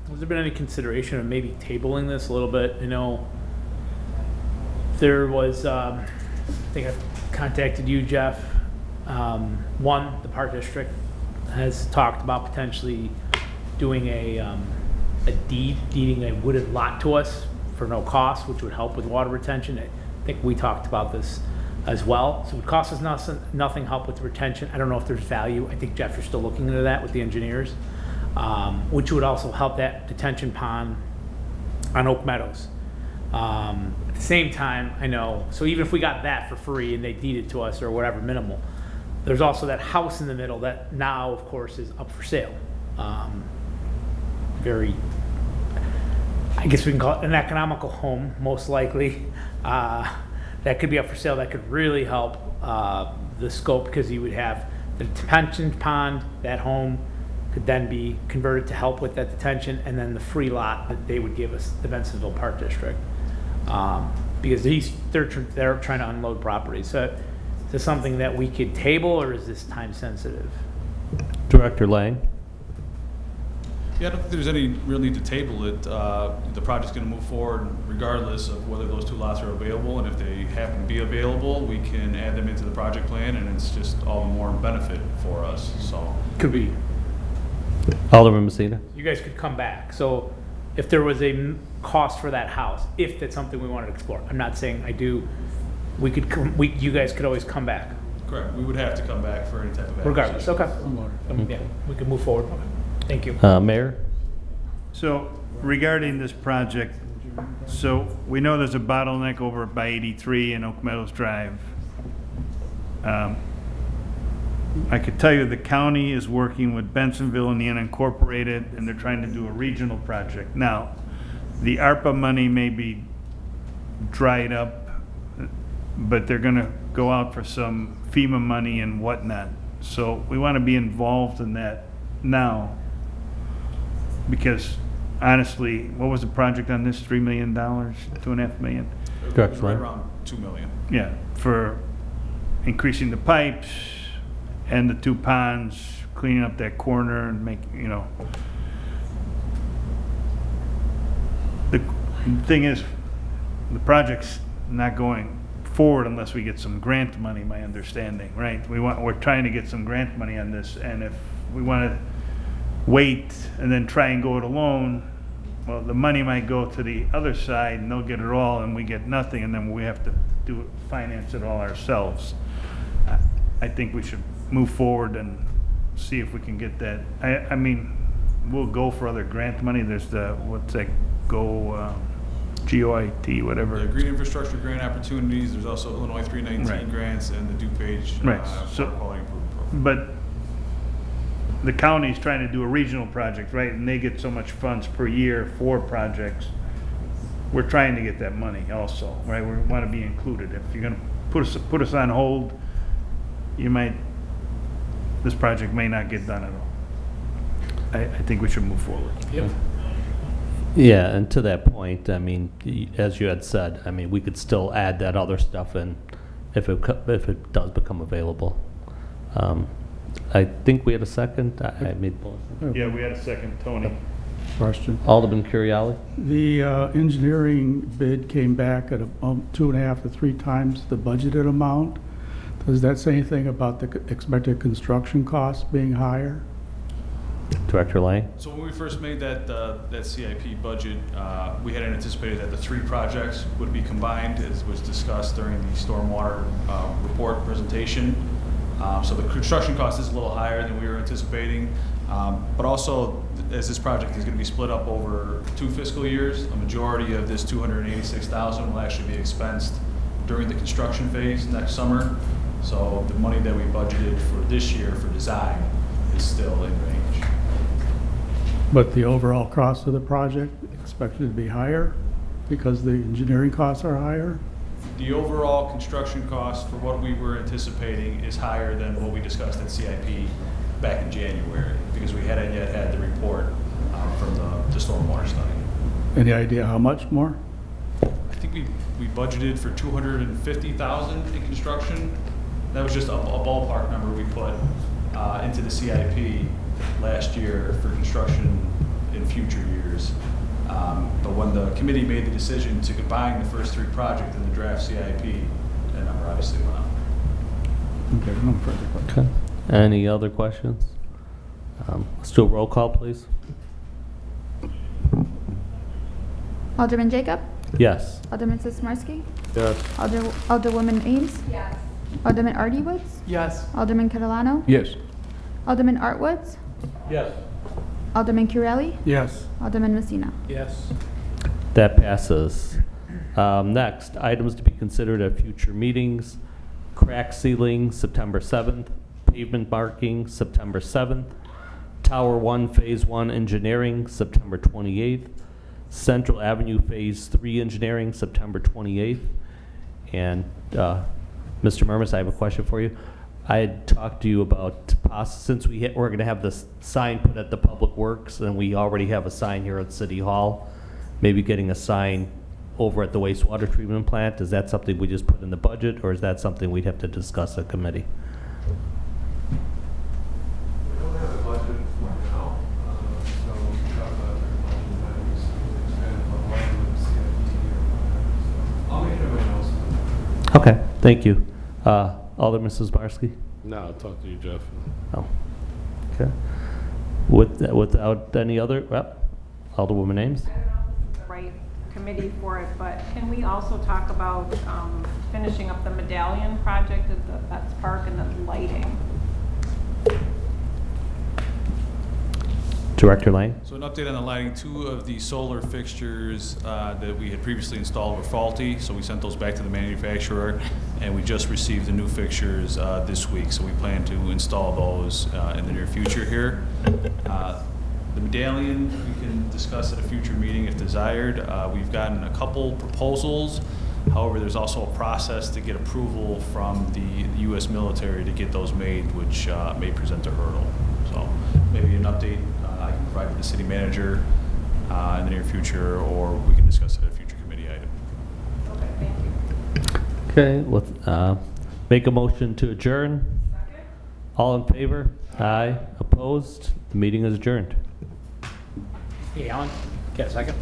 has there been any consideration of maybe tabling this a little bit? I know there was, I think I've contacted you, Jeff. One, the Park District has talked about potentially doing a deeding a wooded lot to us for no cost, which would help with water retention. I think we talked about this as well. So it would cost us nothing, help with the retention. I don't know if there's value. I think, Jeff, you're still looking into that with the engineers, which would also help that detention pond on Oak Meadows. At the same time, I know, so even if we got that for free and they deeded to us or whatever, minimal, there's also that house in the middle that now, of course, is up for sale. Very, I guess we can call it an economical home, most likely. That could be up for sale. That could really help the scope, because you would have the detention pond, that home could then be converted to help with that detention, and then the free lot that they would give us, the Bensonville Park District. Because they're trying to unload property. So is this something that we could table, or is this time sensitive? Director Lang? Yeah, I don't think there's any real need to table it. The project's going to move forward regardless of whether those two lots are available, and if they happen to be available, we can add them into the project plan, and it's just all the more benefit for us, so. Could be. Alderman Messina? You guys could come back. So if there was a cost for that house, if that's something we wanted to explore, I'm not saying I do, we could you guys could always come back. Correct, we would have to come back for any type of Regardless, acquisition. okay. Yeah, we can move forward. Thank you. Mayor? So regarding this project, so we know there's a bottleneck over by 83 and Oak Meadows Drive. I could tell you the county is working with Bensonville and the unincorporated, and they're trying to do a regional project. Now, the ARPA money may be dried up, but they're gonna go out for some FEMA money and whatnot. So we wanna be involved in that now. Because honestly, what was the project on this, $3 million, $2.5 million? Correct, Right Lang. around $2 million. Yeah, for increasing the pipes and the two ponds, cleaning up that corner and make, you know. The thing is, the project's not going forward unless we get some grant money, my understanding, right? We're trying to get some grant money on this, and if we want to wait and then try and go it alone, well, the money might go to the other side and they'll get it all and we get nothing, and then we have to finance it all ourselves. I think we should move forward and see if we can get that. I mean, we'll go for other grant money. There's the, what's that, GOIT, whatever. The Green Infrastructure Grant Opportunities, there's also Illinois 319 Right. grants and the DuPage Right. Water Quality Improvement Program. But the county's trying to do a regional project, right? And they get so much funds per year for projects. We're trying to get that money also, right? We want to be included. If you're gonna put us on hold, this project may not get done at all. I think we should move forward. Yep. Yeah, and to that point, I mean, as you had said, I mean, we could still add that other stuff in if it does become available. I think we had a second. I made Yeah, we had a second, Tony. Question. Alderman Curiali? The engineering bid came back at 2.5 to 3 times the budgeted amount. Does that say anything about the expected construction costs being higher? Director Lang? So when we first made that CIP budget, we had anticipated that the 3 projects would be combined, as was discussed during the stormwater report presentation. So the construction cost is a little higher than we were anticipating, but also as this project is going to be split up over 2 fiscal years, a majority of this $286,000 will actually be expensed during the construction phase next summer. So the money that we budgeted for this year for design is still in range. But the overall cost of the project expected to be higher because the engineering costs are higher? The overall construction cost for what we were anticipating is higher than what we discussed at CIP back in January, because we hadn't yet had the report from the stormwater study. Any idea how much more? I think we budgeted for $250,000 in construction. That was just a ballpark number we put into the CIP last year for construction in future years. But when the committee made the decision to combine the first 3 projects in the draft CIP, that number obviously went up. Okay, no further questions. Okay. Any other questions? Let's do a roll call, please. Alderman Jacob? Yes. Alderman Sismarski? Yes. Alderwoman Ames? Yes. Alderman Artie Woods? Yes. Alderman Catalano? Yes. Alderman Art Woods? Yes. Alderman Curelli? Yes. Alderman Messina? Yes. That passes. Next, items to be considered at future meetings. Crack sealing, September 7th. Pavement marking, September 7th. Tower 1, Phase 1 engineering, September 28th. Central Avenue Phase 3 engineering, September 28th. And Mr. Murmas, I have a question for you. I had talked to you about, since we're going to have this sign put at the Public Works, and we already have a sign here at City Hall, maybe getting a sign over at the wastewater treatment plant. Is that something we just put in the budget, or is that something we'd have to discuss at committee? We don't have a budget right now, so we can talk about the budget items, expand the line with CIP here. So I'll make everybody else. Okay, thank you. Alderman Sismarski? No, I'll talk to you, Jeff. Oh, okay. Without any other, well, Alderwoman Ames? I don't know if this is the right committee for it, but can we also talk about finishing up the medallion project at the Betts Park and the lighting? Director Lane? So an update on the lighting. 2 of the solar fixtures that we had previously installed were faulty, so we sent those back to the manufacturer, and we just received the new fixtures this week, so we plan to install those in the near future here. The medallion, we can discuss at a future meeting if desired. We've gotten a couple proposals. However, there's also a process to get approval from the U.S. military to get those made, which may present a hurdle. So maybe an update I can provide to the city manager in the near future, or we can discuss it at a future committee item. Okay, thank you. Okay, let's make a motion to adjourn. Second? All in favor? Aye. Opposed? The meeting is adjourned. Hey, Alan, get a second?